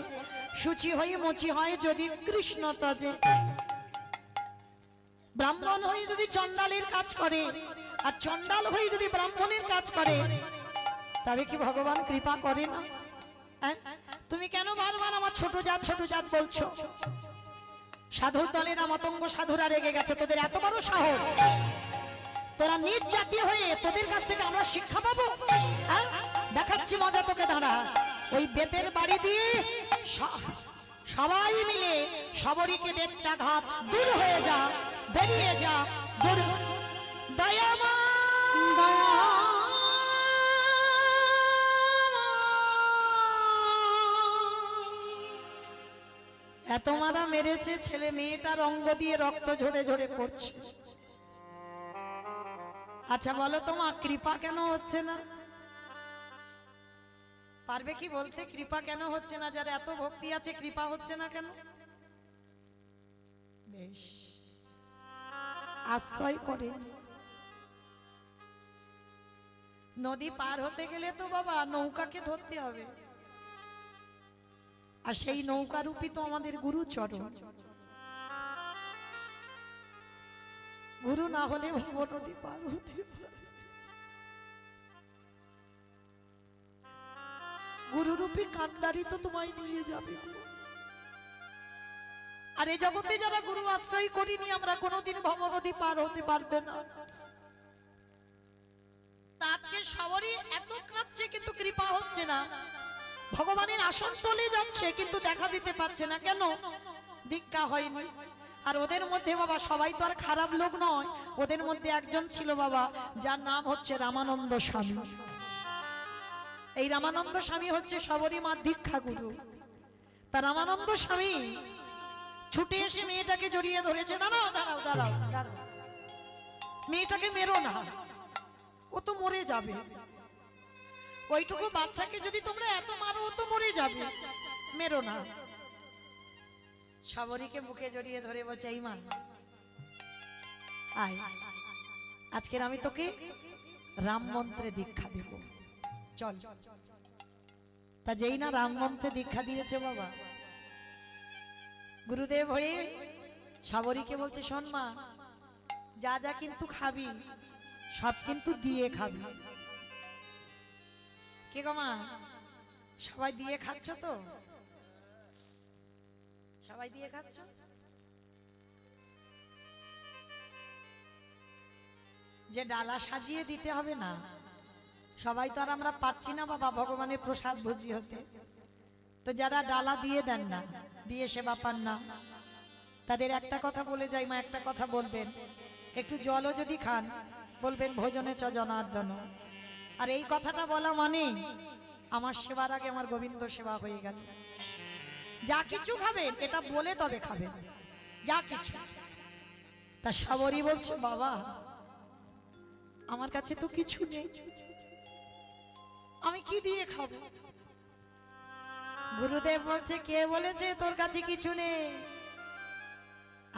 শুচি হয়ে মুচি হয় যদি কৃষ্ণ তজে। ব্রাহ্মণ হয়ে যদি চন্ডালের কাজ করে, আর চন্ডাল হয়ে যদি ব্রাহ্মণের কাজ করে, তবে কি ভগবান কৃপা করে না? তুমি কেন বারবার আমার ছোট জাত বলছো? সাধুর দলেরা মতঙ্গ সাধুরা রেগে গেছে, তোদের এত বড় সাহস, তোরা নিজ জাতীয় হয়ে তোদের কাছ থেকে আমরা শিক্ষা পাবো? দেখাচ্ছি মজা তোকে, দাঁড়া। ওই বেতের বাড়ি দিয়ে সবাই মিলে সবরীকে বেতটা ঘাত, দূর হয়ে যা, বেরিয়ে যা, দূর। দয়ামা এত মারা মেরেছে, ছেলে মেয়েটার অঙ্গ দিয়ে রক্ত ঝরে ঝরে পড়ছে। আচ্ছা বলো তো মা, কৃপা কেন হচ্ছে না? পারবে কি বলতে, কৃপা কেন হচ্ছে না? যার এত ভক্তি আছে, কৃপা হচ্ছে না কেন? বেশ, আশ্রয় করে। নদী পার হতে গেলে তো বাবা নৌকাকে ধরতে হবে, আর সেই নৌকারূপী তো আমাদের গুরুচরণ। গুরু না হলে ভব নদী পার হতে পারে। গুরুরূপী কান্ডারি তো তোমায় নিয়ে যাবে। আর এই জগতে যারা গুরু আশ্রয় করিনি, আমরা কোনোদিন ভব নদী পার হতে পারবে না। আজকে সবরই এত কাঁদছে, কিন্তু কৃপা হচ্ছে না। ভগবানের আসন চলে যাচ্ছে, কিন্তু দেখা দিতে পারছে না। কেন? দীক্ষা হয়নি। আর ওদের মধ্যে বাবা সবাই তো আর খারাপ লোক নয়, ওদের মধ্যে একজন ছিল বাবা, যার নাম হচ্ছে রামানন্দ স্বামী। এই রামানন্দ স্বামী হচ্ছে সবরী মা দীক্ষা গুরু। তা রামানন্দ স্বামী ছুটে এসে মেয়েটাকে জড়িয়ে ধরেছে। দাঁড়াও দাঁড়াও দাঁড়াও দাঁড়াও, মেয়েটাকে মেরো না, ও তো মরে যাবে। ওইটুকু বাচ্চাকে যদি তোমরা এত মারো, ও তো মরে যাবে, মেরো না। সবরীকে বুকে জড়িয়ে ধরে বলছে, এই মা আয়, আজকের আমি তোকে রাম মন্ত্রে দীক্ষা দেব, চল। তা যেই না রামগ্রন্থে দীক্ষা দিয়েছে বাবা, গুরুদেব হয়ে সাবরীকে বলছে, শোন মা, যা যা কিন্তু খাবি সব কিন্তু দিয়ে খাবি। কে গো মা, সবাই দিয়ে খাচ্ছ তো? সবাই দিয়ে খাচ্ছ? যে ডালা সাজিয়ে দিতে হবে না, সবাই তো আর আমরা পাচ্ছি না বাবা ভগবানের প্রসাদ ভোজি হতে। তো যারা ডালা দিয়ে দেন না, দিয়ে সেবা পান না, তাদের একটা কথা বলে যাই মা, একটা কথা বলবেন, একটু জলও যদি খান বলবেন ভোজনে চ জনার্দন। আর এই কথাটা বলা মানে আমার সেবার আগে আমার গোবিন্দ সেবা হয়ে গেল। যা কিছু খাবেন এটা বলে তবে খাবেন, যা কিছু। তা সাবরী বলছে, বাবা আমার কাছে তো কিছু নেই, আমি কি দিয়ে খাবো? গুরুদেব বলছে, কে বলেছে তোর কাছে কিছু নেই?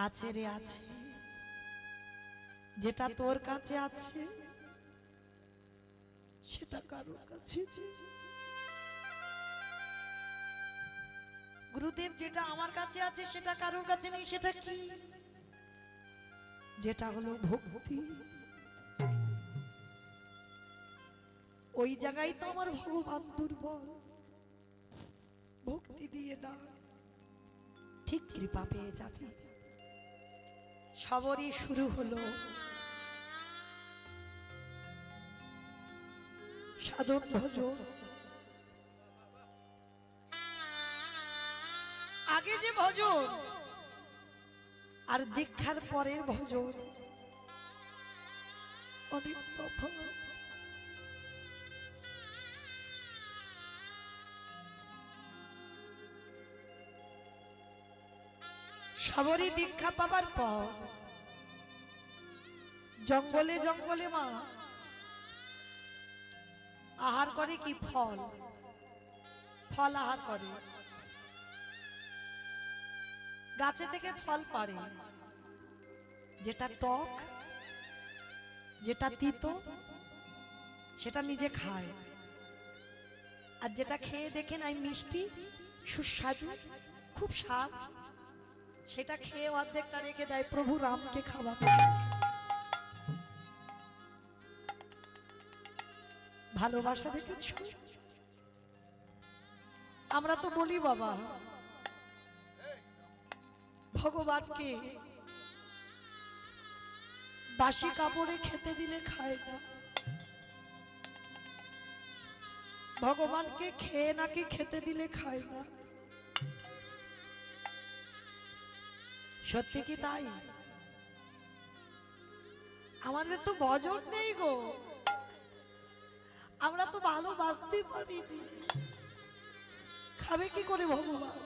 আছে রে, আছে। যেটা তোর কাছে আছে সেটা কারোর কাছে নেই। গুরুদেব, যেটা আমার কাছে আছে সেটা কারোর কাছে নেই, সেটা কি? যেটা হলো ভক্তি। ওই জায়গায় তো আমার ভগবান দুর্বল, ভক্তি দিয়ে না ঠিক কৃপা পেয়ে যাবে। সবরই শুরু হলো সাধন ভজন। আগে যে ভজন আর দীক্ষার পরের ভজন অনেক তফাৎ। সবরই দীক্ষা পাবার পর জঙ্গলে জঙ্গলে মা আহার করে কি? ফল। ফল আহার করে, গাছে থেকে ফল পাড়ে, যেটা টক যেটা তিতো সেটা নিজে খায়, আর যেটা খেয়ে দেখে নাই মিষ্টি সুস্বাদু খুব স্বাদ, সেটা খেয়ে অর্ধেকটা রেখে দেয় প্রভু রামকে খাওয়াতে। ভালোবাসা দেখেছ? আমরা তো বলি বাবা ভগবানকে বাসি কাপড়ে খেতে দিলে খায় না, ভগবানকে খেয়ে নাকি খেতে দিলে খায় না। সত্যি কি তাই? আমাদের তো ভজন নেই গো, আমরা তো ভালোবাসতে পারিনি, খাবে কি করে ভগবান?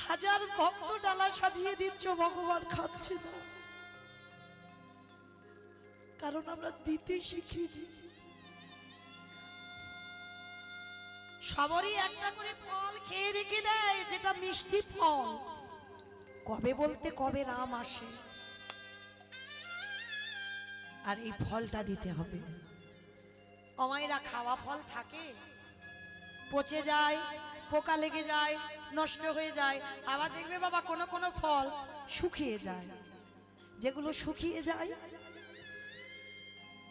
হাজার ভক্ত ডালা সাজিয়ে দিচ্ছ, ভগবান খাচ্ছে না, কারণ আমরা দিতে শিখিনি। সবরই একটা করে ফল খেয়ে রেখে দেয়, যেটা মিষ্টি ফল। কবে বলতে কবে রাম আসে, আর এই ফলটা দিতে হবে। অমায়রা খাওয়া ফল থাকে, পচে যায়, পোকা লেগে যায়, নষ্ট হয়ে যায়। আবার দেখবে বাবা কোনো কোনো ফল শুকিয়ে যায়, যেগুলো শুকিয়ে যায়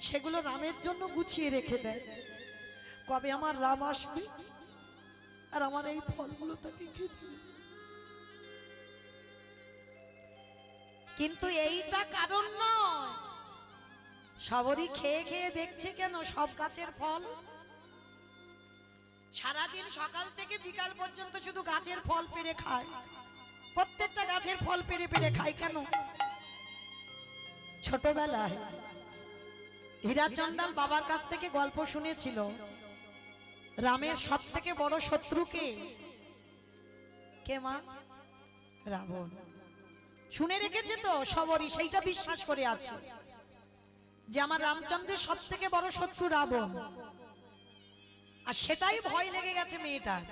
সেগুলো রামের জন্য গুছিয়ে রেখে দেয়, কবে আমার রাম আসবে আর আমার এই ফলগুলো তাকে খেতে। কিন্তু এইটা কারণ নয়, সবরই খেয়ে খেয়ে দেখছে কেন সব গাছের ফল, সারাদিন সকাল থেকে বিকাল পর্যন্ত শুধু গাছের ফল পেড়ে খায়, প্রত্যেকটা গাছের ফল পেড়ে পেড়ে খায় কেন? ছোটবেলায় হীরাচন্দাল বাবার কাছ থেকে গল্প শুনেছিল, রামের সব থেকে বড় শত্রু কে? কে মা? রাবণ। শুনে রেখেছে তো সবরই, সেইটা বিশ্বাস করে আছে যে আমার রামচন্দ্রের সব থেকে বড় শত্রু রাবণ। আর সেটাই ভয় লেগে গেছে মেয়েটার,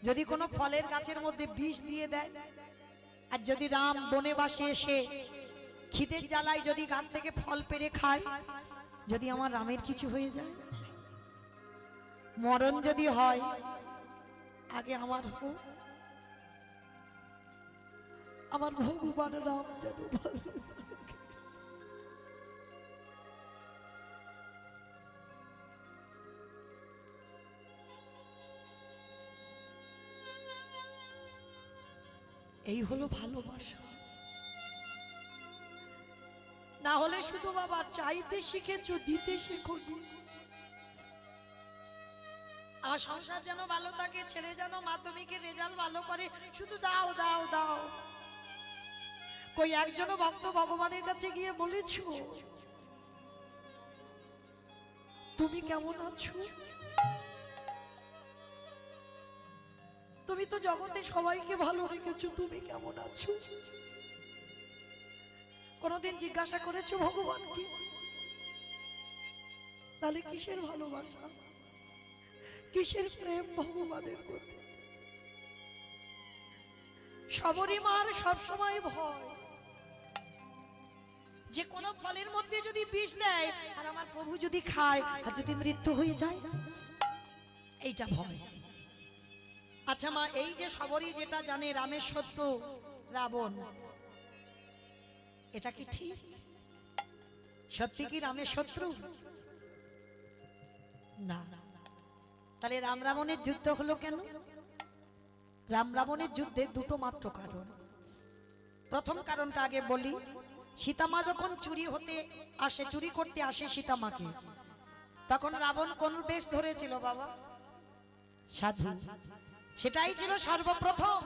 যদি কোনো ফলের গাছের মধ্যে বিষ দিয়ে দেয়, আর যদি রাম বনেবাসে এসে খিদের জ্বালায় যদি গাছ থেকে ফল পেড়ে খায়, যদি আমার রামের কিছু হয়ে যায়। মরণ যদি হয় আগে আমার হোক, আমার ভগবান রাম যেন ভালো থাকে। এই হলো ভালোবাসা। না হলে শুধু বাবা চাইতে শিখেছো, দিতে শেখোনি। আমার সংসার যেন ভালো থাকে, ছেলে যেন মাধ্যমিকের রেজাল্ট ভালো করে, শুধু দাও দাও দাও। কই একজনও ভক্ত ভগবানের কাছে গিয়ে বলেছো তুমি কেমন আছো? তুমি তো জগতে সবাইকে ভালো রেখেছো, তুমি কেমন আছো? কোনদিন জিজ্ঞাসা করেছো ভগবানকে? তাহলে কিসের ভালোবাসা, কিসের প্রেম ভগবানের মধ্যে? সবরই মার সবসময় ভয় যে কোনো ফলের মধ্যে যদি বিষ দেয় আর আমার প্রভু যদি খায় আর যদি মৃত্যু হয়ে যায়, এইটা ভয়। আচ্ছা মা, এই যে সবরই যেটা জানে রামের শত্রু রাবণ, এটা কি ঠিক? সত্যি কি রামের শত্রু? না। তাহলে রাম রাবণের যুদ্ধ হলো কেন? রাম রাবণের যুদ্ধে দুটো মাত্র কারণ। প্রথম কারণটা আগে বলি। সীতামা যখন চুরি করতে আসে সীতামাকে, তখন রাবণ কোন বেশ ধরেছিল বাবা? সাধু। সেটাই ছিল সর্বপ্রথম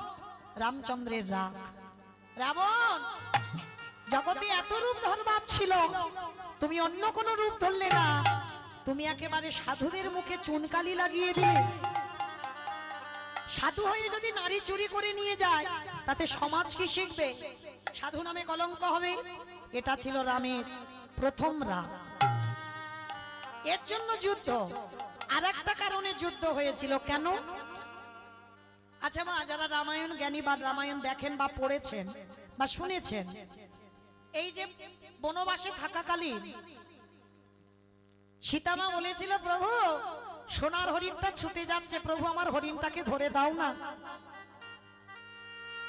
রামচন্দ্রের রাগ। রাবণ, জগতে এত রূপ ধরবার ছিল, তুমি অন্য কোন রূপ ধরলে না, তুমি একেবারে সাধুদের মুখে চুনকালি লাগিয়ে দিলে। সাধু হয়ে যদি নারী চুরি করে নিয়ে যায় তাতে সমাজ কি শিখবে? সাধু নামে কলঙ্ক হবে। এটা ছিল রামের প্রথম রাগ। এর জন্য যুদ্ধ। আর একটা কারণে যুদ্ধ হয়েছিল কেন? আচ্ছা মা, যারা রামায়ণ জ্ঞানী বা রামায়ণ দেখেন বা পড়েছেন বা শুনেছেন, এই যে বনবাসে থাকাকালীন সীতামা বলেছিল প্রভু সোনার হরিণটা ছুটে যাচ্ছে, প্রভু আমার হরিণটাকে ধরে দাও না।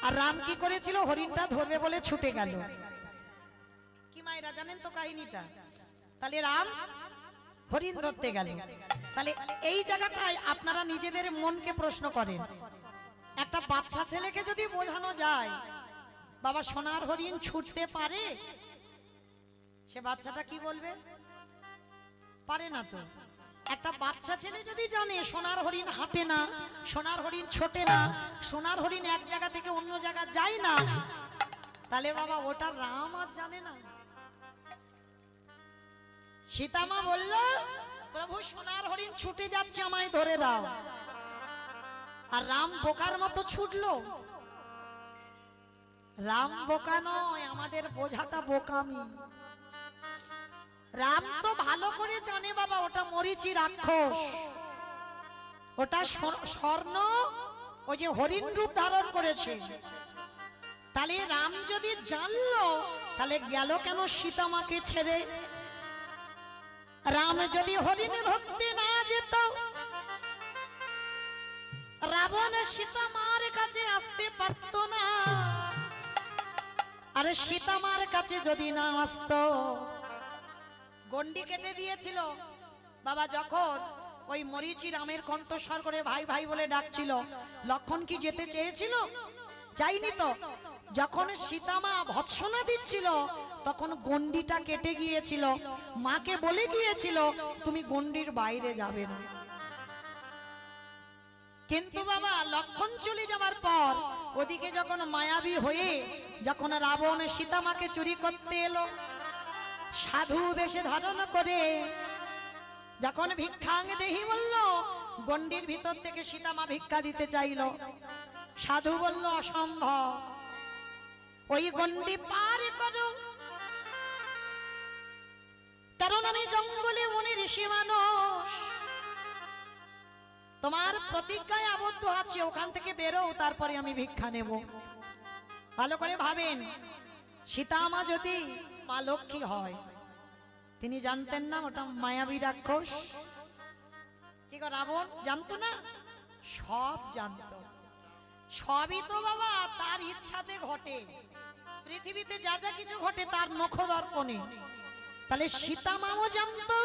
আর রাম কি করেছিল? হরিণটা ধরবে বলে ছুটে গেল। কি মায়েরা জানেন তো কাহিনীটা? তাহলে রাম হরিণ ধরতে গেল। তাহলে এই জায়গাটায় আপনারা নিজেদের মনকে প্রশ্ন করেন, একটা বাচ্চা ছেলেকে যদি বোঝানো যায় বাবা সোনার হরিণ ছুটতে পারে, সে বাচ্চাটা কি বলবে? পারে না তো। একটা বাচ্চা ছেলে যদি জানে সোনার হরিণ হাঁটে না, সোনার হরিণ ছোটে না, সোনার হরিণ এক জায়গা থেকে অন্য জায়গা যায় না, তাহলে বাবা ওটা রাম আর জানে না। সীতামা বলল প্রভু সোনার হরিণ ছুটে যাচ্ছে, আমায় ধরে দাও। আর রাম বোকার মতো ছুটলো। রাম বোকা নয়, আমাদের বোঝাটা বোকামি। রাম তো ভালো করে জানে বাবা ওটা মরিচি রাক্ষস, ওটা স্বর্ণ, ওই যে হরিণ রূপ ধারণ করেছে। তাহলে রাম যদি জানলো তাহলে গেল কেন সীতামাকে ছেড়ে? রাম যদি হরিণ ধরতে না যেত, রাবণ সীতামার কাছে আসতে পারত না। আরে সীতামার কাছে যদি না আসতো, গন্ডি কেটে দিয়েছিল বাবা। যখন ওই মরিচি রামের কণ্ঠস্বর করে ভাই ভাই বলে ডাকছিল, লক্ষণ কি যেতে চেয়েছিল? যাইনি তো। যখন সীতামা ভৎসনা দিচ্ছিল তখন গন্ডিটা কেটে গিয়েছিল। মাকে বলে গিয়েছিল তুমি গন্ডির বাইরে যাবে না। কিন্তু বাবা লক্ষণ চলে যাবার পর ওদিকে যখন মায়াবী হয়ে যখন রাবণ সীতামাকে চুরি করতে এলো, সাধু বেশে ধারণ করে যখন ভিক্ষাং দেহি বলল, গন্ডির ভিতর থেকে সীতামা ভিক্ষা দিতে চাইল। সাধু বলল অসম্ভব, ওই গন্ডি পার করো, কারণ আমি জঙ্গলে মনে ঋষি মানুষ, তোমার প্রতিজ্ঞায় আবদ্ধ আছে, ওখান থেকে বেরো, তারপরে আমি ভিক্ষা নেব। ভালো করে ভাবেন, সীতামা যদি মা লক্ষ্মী হয়, তিনি জানতেন না ওটা মায়াবী রাক্ষস? কি গো রাবণ জানতো না? সব জানতো, সবই তো বাবা তার ইচ্ছাতে ঘটে। পৃথিবীতে যা যা কিছু ঘটে তার নখদর্পণে। তাহলে সীতা মাও জানতো,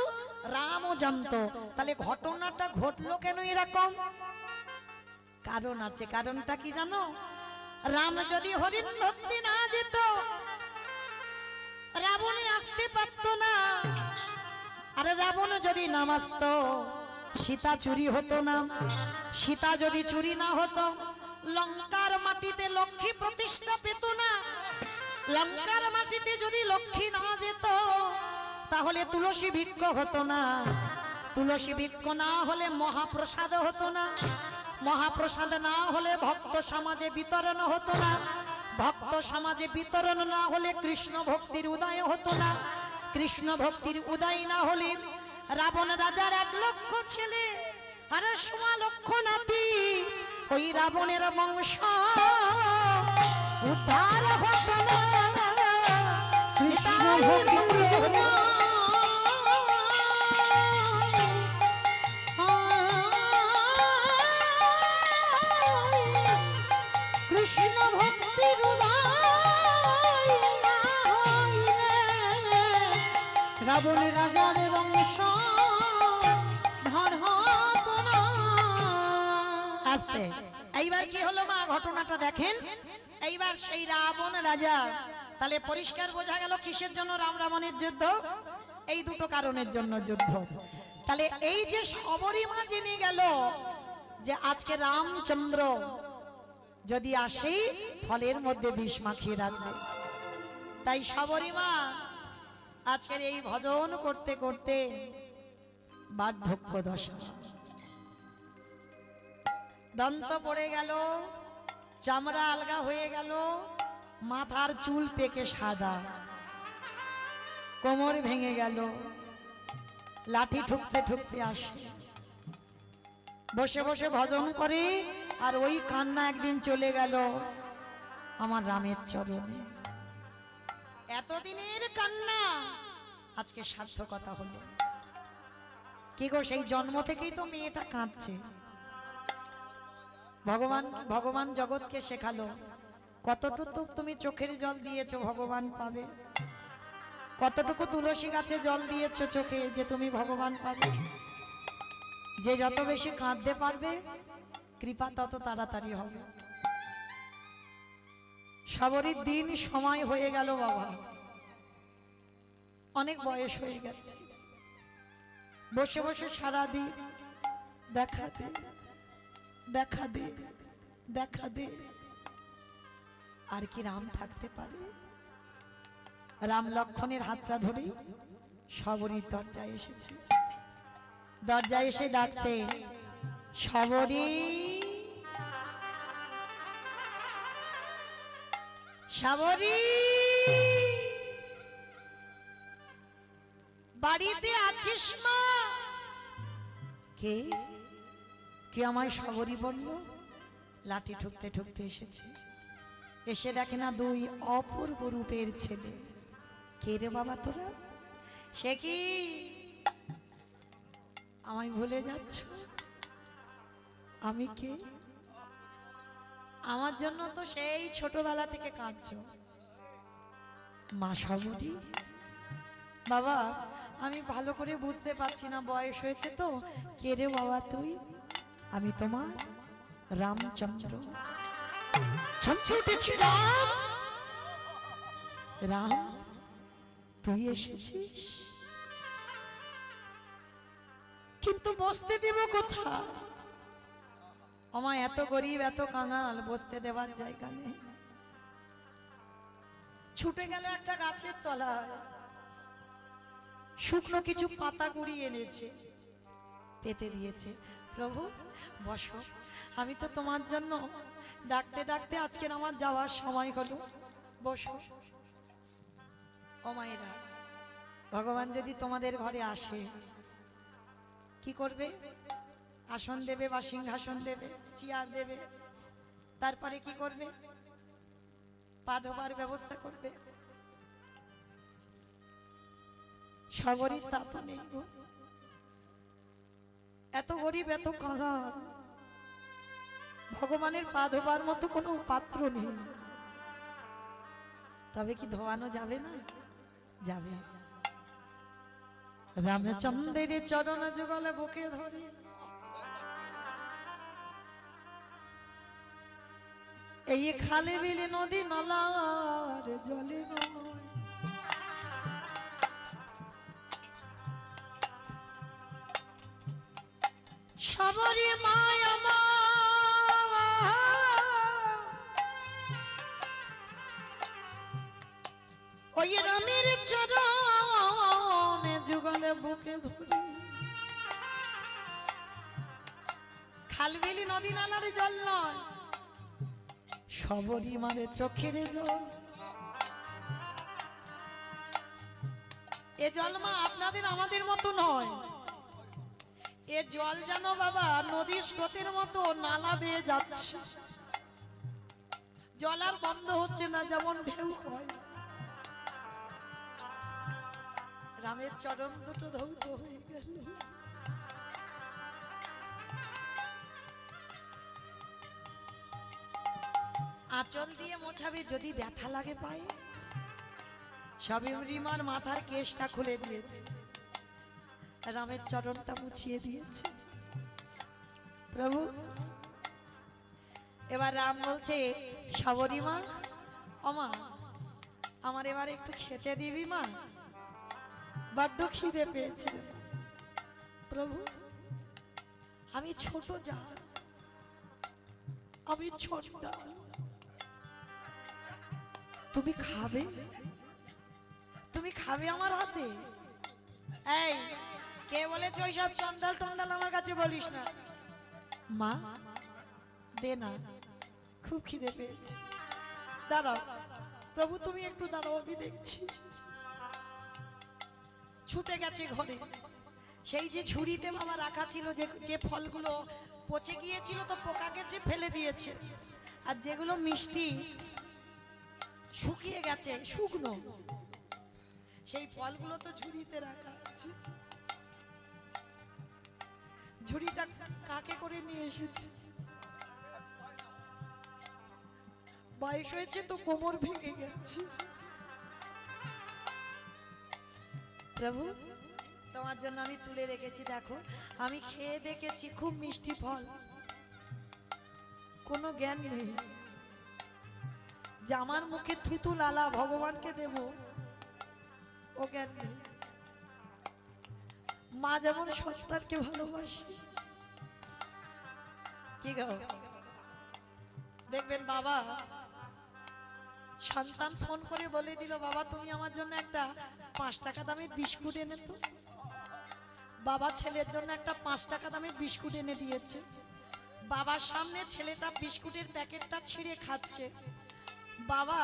রামও জানতো, তাহলে ঘটনাটা ঘটলো কেন এরকম? কারণ আছে। কারণটা কি জানো? রাম যদি হরিণ ধরতে না যেত, রাবণে আসতে পারতো না। আরে রাবণ যদি নাম আসতো, সীতা চুরি হতো না। সীতা যদি চুরি না হতো, লঙ্কার মাটিতে লক্ষ্মী প্রতিষ্ঠা পেত না। লঙ্কার মাটিতে যদি লক্ষ্মী না যেত, তাহলে তুলসী বৃক্ষ হতো না। তুলসী বৃক্ষ না হলে মহাপ্রসাদ হতো না। মহাপ্রসাদ না হলে ভক্ত সমাজে বিতরণ হতো না। ভক্ত সমাজে বিতরণ না হলে কৃষ্ণ ভক্তির উদয় হতো না। কৃষ্ণ ভক্তির উদয় না হলে রাবণ রাজার 1 লক্ষ ছেলে আর 1.25 লক্ষ নাতি, ওই রাবণের বংশ উদ্ধার হতো না। কৃষ্ণ ভক্তি কৃষ্ণ ভক্তির রাবণ রাজার বংশ ধার হতো না। আস্তে এইবার কি হলো মা, ঘটনাটা দেখেন। এইবার সেই রাবণ রাজা, তাহলে পরিষ্কার বোঝা গেল কিসের জন্য রাম রাবণের যুদ্ধ। এই দুটো কারণের জন্য যুদ্ধ। তাহলে এই যে শবরী মা জেনে গেল যে আজকে রামচন্দ্র যদি আসে ফলের মধ্যে বিষ মাখিয়ে রাখবে, তাই শবরী মা আজকের এই ভজন করতে করতে বার্ধক্য দশা, দন্ত পড়ে গেল, চামড়া আলগা হয়ে গেল, মাথার চুল পেকে সাদা, কোমর ভেঙে গেল, লাঠি ঠুকতে ঠুকতে আসে, বসে বসে ভজন করে। আর ওই কান্না একদিন চলে গেল আমার রামের চরণে। এতদিনের কান্না আজকে সার্থকতা হলো। কি গো, সেই জন্ম থেকেই তো মেয়েটা কাঁদছে। ভগবান জগৎকে শেখালো, কতটুকু তুমি চোখের জল দিয়েছো ভগবান পাবে, কতটুকু তুলসী গাছে জল দিয়েছো চোখে যে তুমি ভগবান পাবে। যে যত বেশি কাঁদতে পারবে কৃপা তত তাড়াতাড়ি হবে। শবরীর দিন সময় হয়ে গেল বাবা, অনেক বয়স হয়ে গেছে। বসে বসে সারাদিন দেখা দে দেখা দে দেখা দে। আর কি রাম থাকতে পারে? রাম লক্ষণের হাতটা ধরে শবরীর দরজায় এসেছে। দরজায় এসে ডাকছে, শবরী শবরী, বাড়িতে আছিস মা? কে কে আমায় শবরী বলল? লাঠি ঠুকতে ঠুকতে এসেছে। এসে দেখে না 2 অপূর্ব রূপের ছেলে। কে রে বাবা তোরা? সে কি আমায় ভুলে যাচ্ছ? আমি কে? আমার জন্য তো সেই ছোটবেলা থেকে কাঁদছো। মা শবরী? বাবা আমি ভালো করে বুঝতে পারছি না, বয়স হয়েছে তো। কে রে বাবা তুই? আমি তোমার রামচন্দ্র। চমকে উঠেছি, রাম রাম তুই এসেছিস, কিন্তু বসতে দেব কোথায়? আমার এত গরিব এত কাঙাল, বসতে দেওয়ার জায়গা নেই। ছুটে গেল একটা গাছের তলায়, শুকনো কিছু পাতা কুড়িয়ে এনেছে, পেতে দিয়েছে। প্রভু বসো, আমি তো তোমার জন্য ডাকতে ডাকতে আজকের আমার যাওয়ার সময় হলো, বসো। ও মায়েরা, ভগবান যদি তোমাদের ঘরে আসে কি করবে? আসন দেবে বা সিংহাসন দেবে, চেয়ার দেবে, তারপরে কি করবে? পা ধোবার ব্যবস্থা করবে। শবরীর তা তো নেই গো। এত গরিব, এত কাঙাল, ভগবানের পা ধোবার মতো কোনো পাত্র নেই, তবে কি ধোয়ানো যাবে না? যাবে। রামচন্দ্রের চরণ যুগলে বুকে ধরে এই খালে বিলে নদী নালার জলে নয়, সবরি মায়া ওই রামের চরণে যুগলে বুকে ধরে খালবিলি নদী নালার জল নয়, সবরি মারে চোখের জল। এ জল মা আপনাদের আমাদের মতো নয়, এ জল যেন বাবা নদীর স্রোতের মতো নালা বেয়ে যাচ্ছে, জল আর বন্ধ হচ্ছে না, যেমন ঢেউ হয়। রামের চরণ দুটো ধৌত হয়ে গেল। আঁচল দিয়ে মোছাবে যদি ব্যথা লাগে পায়ে, সবে রিমার মাথার কেশটা খুলে দিয়েছে, রামের চরণটা মুছিয়ে দিয়েছে। প্রভু এবার রাম বলছে, সবরি মা, ওমা আমার এবার একটু খেতে দিবি মা, বড্ড খিদে পেয়েছে। প্রভু আমি ছোট জাত, আমি ছোট, তুমি খাবে, তুমি খাবে আমার হাতে? এই কে বলেছে ওইসব চন্ডাল টন্ডাল আমার কাছে বলিস না। মা দে না, খুব খিদে পেয়েছে। দাঁড়াও প্রভু, তুমি একটু দাঁড়াও, আমি দেখছি। ছুটে গেছে ঘরে, সেই যে ঝুড়িতে বাবা রাখা ছিল, যে ফলগুলো পচে গিয়েছিল তো পোকা গেছে ফেলে দিয়েছে, আর যেগুলো মিষ্টি শুকিয়ে গেছে শুকনো, সেই ফলগুলো তো ঝুড়িতে রাখা আছে। ঝুড়িটা কাকে করে নিয়ে এসেছে? বয়স হয়েছে তো, কোমর ভেঙে গেছে। প্রভু তোমার জন্য আমি তুলে রেখেছি, দেখো আমি খেয়ে দেখেছি, খুব মিষ্টি ফল, কোনো জ্ঞান নেই যে আমার মুখে থুতু লালা ভগবানকে দেব, ও জ্ঞান নেই। মা যেমন সন্তানকে ভালোবাসে, কি গো দেখবেন বাবা সন্তান ফোন করে বলে দিল, বাবা তুমি আমার জন্য একটা 5 টাকা দামের বিস্কুট এনে তো। বাবা ছেলের জন্য একটা 5 টাকা দামের বিস্কুট এনে দিয়েছে, বাবার সামনে ছেলেটা বিস্কুটের প্যাকেটটা ছিঁড়ে খাচ্ছে, বাবা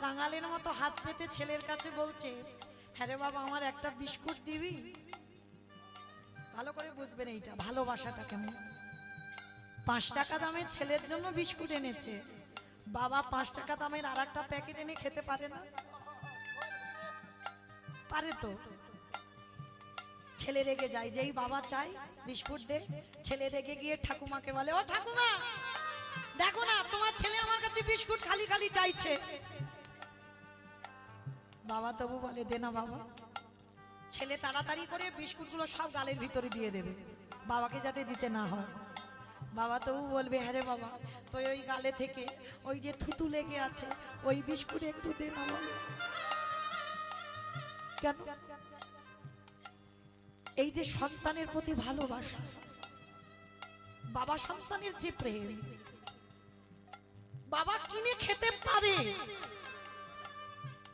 কাঙালের মতো হাত পেতে ছেলের কাছে বলছে, হ্যাঁ রে বাবা আমার একটা বিস্কুট দিবি? ভালো করে বুঝবেন এইটা ভালোবাসাটা কেমন। 5 টাকা দামের ছেলের জন্য বিস্কুট এনেছে, বাবা 5 টাকা দামের আর একটা প্যাকেট এনে খেতে পারে না? পারে তো। ছেলে রেগে যায়, যেই বাবা চাই বিস্কুট দে, ছেলে রেগে গিয়ে ঠাকুমাকে বলে, ও ঠাকুমা দেখো না তোমার ছেলে আমার কাছে বিস্কুট খালি খালি চাইছে। বাবা তবু বলে, দে না বাবা। ছেলে তাড়াতাড়ি করে বিস্কুটগুলো সব গালের ভিতরে দিয়ে দেবে, বাবাকে যাতে দিতে না হয়। বাবা তবু বলবে, হ্যাঁ রে বাবা তো ওই গালে থেকে ওই যে থুতু লেগে আছে, ওই বিস্কুট একটু দে না বাবা। কেন? এই যে সন্তানের প্রতি ভালোবাসা, বাবা সন্তানের যে প্রেম, বাবা কিনে খেতে পারে,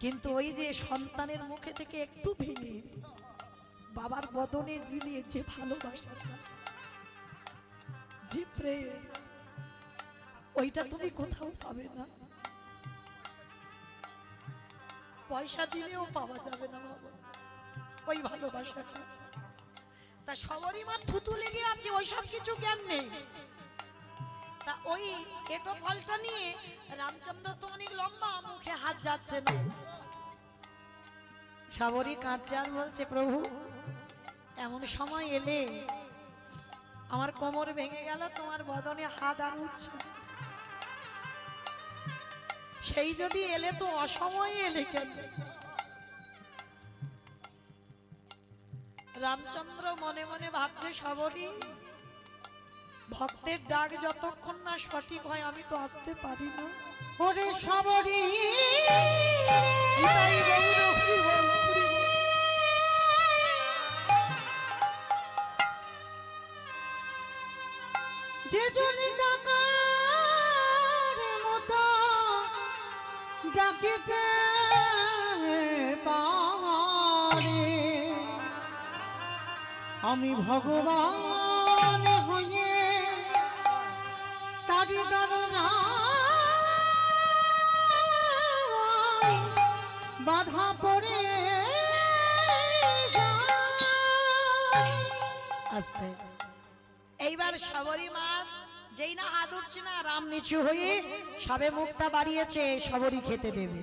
কিন্তু ওই যে সন্তানের মুখে থেকে একটু ভেঙে বাবার বদনে দিলে যে ভালোবাসাটা, যে প্রেম, ওইটা তুমি কোথাও পাবে না, পয়সা দিলেও পাওয়া যাবে না বাবা ওই ভালোবাসাটা। তা সবরই মা থুতু লেগে আছে, ওই সব কিছু জ্ঞান নেই। তা ওই এটো ফলটা নিয়ে রামচন্দ্র তো অনেক লম্বা, মুখে হাত যাচ্ছে না। সবরই কাঁদছে আর বলছে, প্রভু এমন সময় এলে আমার কোমর ভেঙে গেল, তোমার বদনে হাত আর উঠছে। সেই যদি এলে তো অসময়ে এলে কেন? রামচন্দ্র মনে মনে ভাবছে, সবরই ভক্তের ডাক যতক্ষণ না সঠিক হয় আমি তো আসতে পারি না। ওরে সবরি তাই গৌর হরি বল, হরি বল। যে জনি ডাকার মতো ডাকিতে পারে, আমি ভগবান হয়ে তারি দরজা বাধা পড়ে আস্তে এইবার সবরী মা যেই না হাত উঠছে না, রাম নিচু হয়ে সবে মুখটা বাড়িয়েছে, সবরী খেতে দেবে।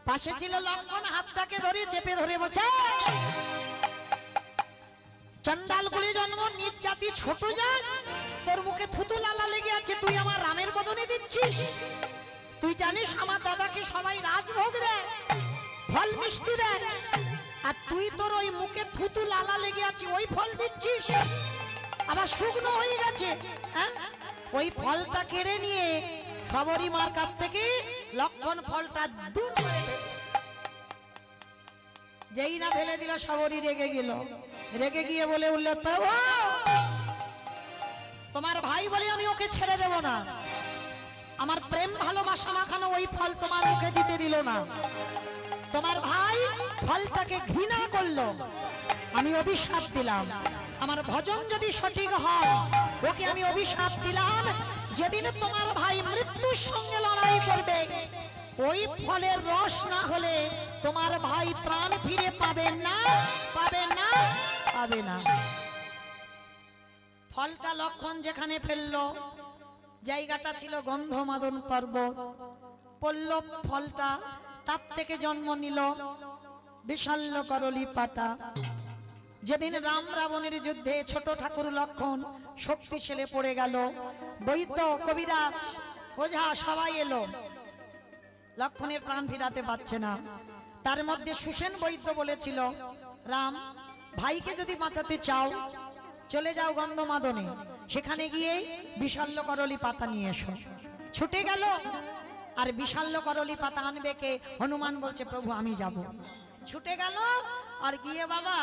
পাশে ছিল লক্ষণ, হাতটাকে ধরে চেপে ধরে বলছে, চন্ডাল কুলি জন্ম, নিজ জাতি ছোট জাত, তোর মুখে থুতু লালা লেগে আছে, তুই আমার রামের বদনে দিচ্ছিস? তুই জানিস আমার দাদাকে সবাই রাজভোগ দেয়, ফল মিষ্টি দেয়, আর তুই তোর ওই মুখে থুতু লালা লেগে আছে ওই ফল দিচ্ছিস? আবার শুকনো হয়ে গেছে, হ্যাঁ? ওই ফলটা কেড়ে নিয়ে সবরী মার কাছ থেকে লক্ষণ ফলটা দূর করে দিল। যেই না ফেলে দিল, সবরী রেগে গেল, রেগে গিয়ে বলে উঠল, প্রভু তোমার ভাই বলে আমি ওকে ছেড়ে দেব না, আমার প্রেম ভালোবাসা মাখানো ওই ফল তোমার মুখে দিতে দিল না, তোমার ভাই ফলটাকে ঘৃণা করলো, আমি অভিশাপ দিলাম, আমার ভজন যদি সঠিক হয় ওকে আমি অভিশাপ দিলাম, যেদিন তোমার ভাই মৃত্যুর সঙ্গে লড়াই করবে ওই ফলের রস না হলে তোমার ভাই প্রাণ ফিরে পাবে না, পাবে না, পাবে না। ফলটা লক্ষণ যেখানে ফেললো, জায়গাটা ছিল গন্ধমাদন পর্বত, পড়ল ফলটা, তার থেকে জন্ম নিল বিশাল্য করলি পাতা। যেদিন রাম রাবণের যুদ্ধে ছোট ঠাকুর লক্ষণ শক্তিশালী পড়ে গেল, বৈদ্য কবিরাজ ওঝা সবাই এলো, লক্ষণের প্রাণ ফিরাতে পারছে না। তার মধ্যে সুসেন বৈদ্য বলেছিল, রাম ভাইকে যদি বাঁচাতে চাও চলে যাও গন্ধমাদনে, সেখানে গিয়ে বিশাল্য করলি পাতা নিয়ে এসো। ছুটে গেল, আর বিশাল্য করলি পাতা আনবে কে? হনুমান বলছে, প্রভু আমি যাব। ছুটে গেল, আর গিয়ে বাবা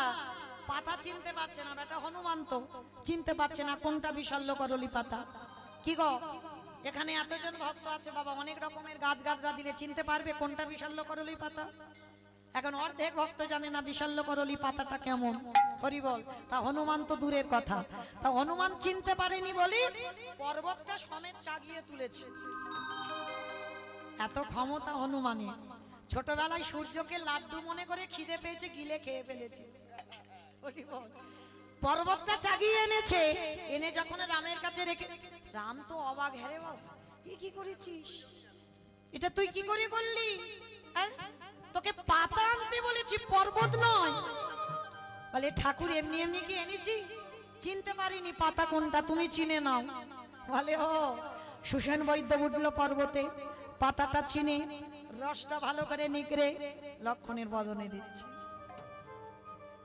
পাতা চিনতে পারছে না, বেটা হনুমান তো চিনতে পারছে না কোনটা বিশাল্য করলি পাতা। কি গো, এখানে এতজন ভক্ত আছে বাবা, অনেক রকমের গাছ গাছরা দিলে চিনতে পারবে কোনটা বিশাল্য করলি পাতা? এখন অর্ধেক ভক্ত জানে না বিশাল্য করলি পাতাটা কেমন। হরি বল। তা হনুমান তো দূরের কথা, তা হনুমান চিনতে পারেনি বলি পর্বতটা সমেত চাগিয়ে তুলেছে। এত ক্ষমতা হনুমানের। ছোটবেলায় সূর্যকে লাড্ডু মনে করে খিদে পেয়েছে, গিলে খেয়ে ফেলেছে। হরি বল। পর্বতটা চাগিয়ে এনেছে, এনে যখন রামের কাছে রেখে, রাম তো অবাক, হ্যারে বাবা কি করেছিস এটা, তুই কি করে করলি? হ্যাঁ, তোকে পাতা আনতে বলেছি, পর্বত নয়। বলে ঠাকুর এমনি এমনি কি এনেছি, চিনতে পারিনি পাতা কোনটা, তুমি চিনে নাও। বলে ও, সুসেন বৈদ্য উঠলো পর্বতে, পাতাটা চিনে রসটা ভালো করে নিগড়ে লক্ষণের বদনে দিচ্ছে।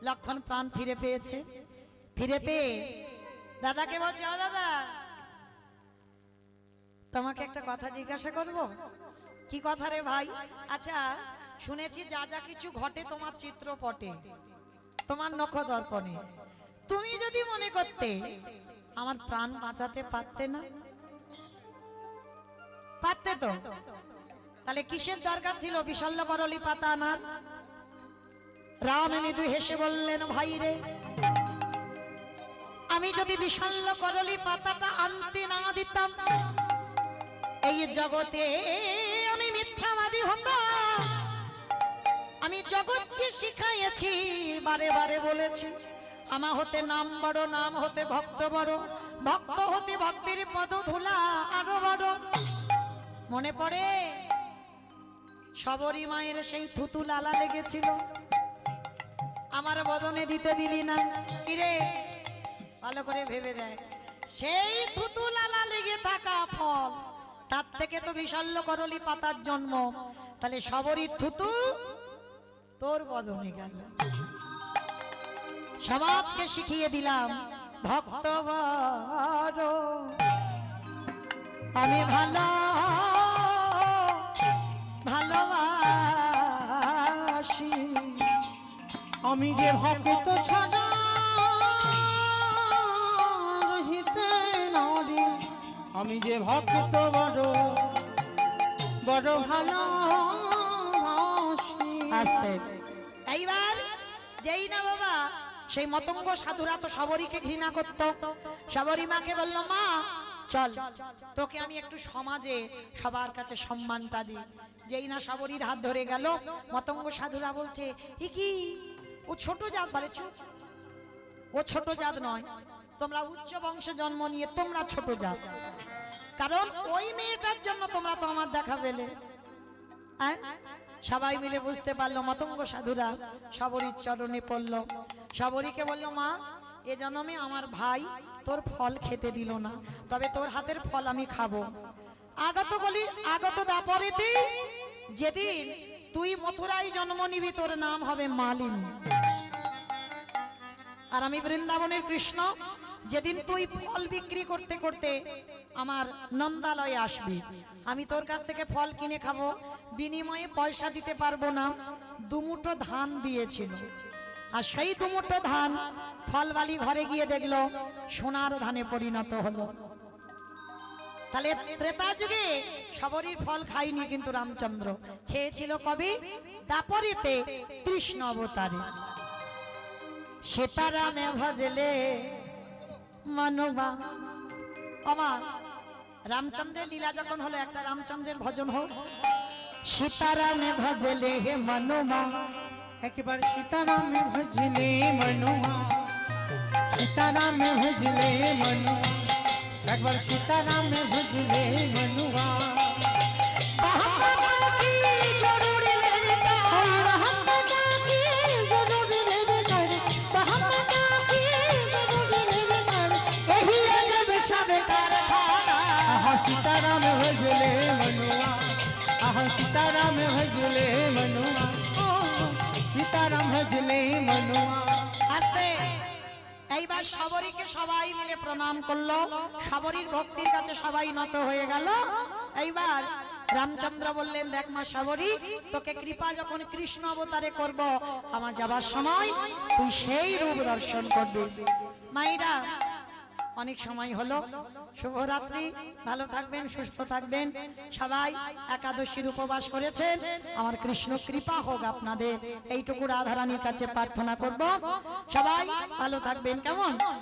লক্ষণ প্রাণ ফিরে পেয়েছে, ফিরে পেয়ে দাদাকে বলছে, ও দাদা তোমাকে একটা কথা জিজ্ঞাসা করব। কি কথা রে ভাই? আচ্ছা শুনেছি যা যা কিছু ঘটে তোমার চিত্রপটে, তোমার নখদর্পণে, তুমি যদি মনে করতে আমার প্রাণ বাঁচাতে পারতে না? পারতে তো, তাহলে কিসের দরকার ছিল বিশাল্য করলি পাতা আনার? রাম মৃদু হেসে বললেন, ভাই রে, আমি যদি বিশাল্য করলি পাতাটা আনতে না দিতাম, এই জগতে আমি মিথ্যাবাদী হতাম। আমি জগৎকে শিখাইছি, বারে বারে বলেছি, আমা হতে নাম বড়, নাম হতে ভক্ত বড়, ভক্ত হতে ভক্তের পদ ধুলা আরো বড়। মনে পড়ে সবরী মায়ের সেই থুতু লালা লেগেছিল, আমার বদনে দিতে দিলি না। কিরে ভালো করে ভেবে দেয়, সেই থুতু লালা লেগে থাকা ফল, তার থেকে তো বিশাল্য করলি পাতার জন্ম, তাহলে সবরই থুতু তোর বদনে গেল। সমাজকে শিখিয়ে দিলাম ভক্ত বড়, আমি ভালো ভালোবাসি, আমি যে ভক্ত ছাড়া রহিতে নারী, আমি যে ভক্ত বড় বড় ভালোবাসি। আস্তে এইবার যেই না বাবা সেই মতঙ্গ সাধুরা তো সবরীকে ঘৃণা করত, সবরী মাকে বলল, মা চল তোকে আমি একটু সমাজে সবার কাছে সম্মানটা দিই। যেই না সবরীর হাত ধরে গেল, মতঙ্গ সাধুরা বলছে, এ কি ও ছোট জাত, বলে চুপ, ও ছোট জাত নয়, তোমরা উচ্চ বংশে জন্ম নিয়ে তোমরা ছোট জাত, কারণ ওই মেয়েটার জন্য তোমরা তো আমার দেখা পেলে। হ্যাঁ, সবাই মিলে বুঝতে পারলো মতঙ্গ সাধুরা সবরীর চরণে পড়ল। সবরীকে বলল, মা এ জন্মে আমার ভাই তোর ফল খেতে দিল না, তবে তোর হাতের ফল আমি খাবো। আগত দাপরেতে যেদিন তুই মথুরায় জন্ম নিবি, তোর নাম হবে মালিনী, আর আমি বৃন্দাবনের কৃষ্ণ। যেদিন তুই ফল বিক্রি করতে করতে আমার নন্দালয়ে আসবি, আমি তোর কাছ থেকে ফল কিনে খাবো, বিনিময়ে পয়সা দিতে পারবো না। দুমুঠো ধান দিয়েছিল, আর সেই দুমুঠো ধান ফলবালি ঘরে গিয়ে দেখলো সোনার ধানে পরিণত হলো। তাহলে ত্রেতা যুগে সবরীর ফল খাইনি, কিন্তু রামচন্দ্র খেয়েছিল কবি দাপরেতে কৃষ্ণ অবতারে। সীতারামে ভজলে মানবা, আমার রামচন্দ্রের লীলা যখন হলো, একটা রামচন্দ্রের ভজন হোক, সীতারামে ভজলে হে মানবা, একবার সীতারাম ভজলে মনুয়া, সীতারাম ভজলে মনুয়া, একবার সীতারাম ভজলে মনুয়া। सीताराम भजले मनुआ, सीताराम भजले मनुआ, सीताराम भजले मनुआ। আস্তে এইবার সবরীকে সবাই মিলে প্রণাম করলো, সবরীর ভক্তির কাছে সবাই নত হয়ে গেল। এইবার রামচন্দ্র বললেন, দেখ মা সবরী, তোকে কৃপা যখন কৃষ্ণ অবতারে করব, আমার যাবার সময় তুই সেই রূপ দর্শন করবি। মাইরা অনেক সময় হলো, শুভরাত্রি, ভালো থাকবেন, সুস্থ থাকবেন। সবাই একাদশীর উপবাস করেছেন, আমার কৃষ্ণ কৃপা হোক আপনাদের, এইটুকু রাধারানীর কাছে প্রার্থনা করব। সবাই ভালো থাকবেন, কেমন?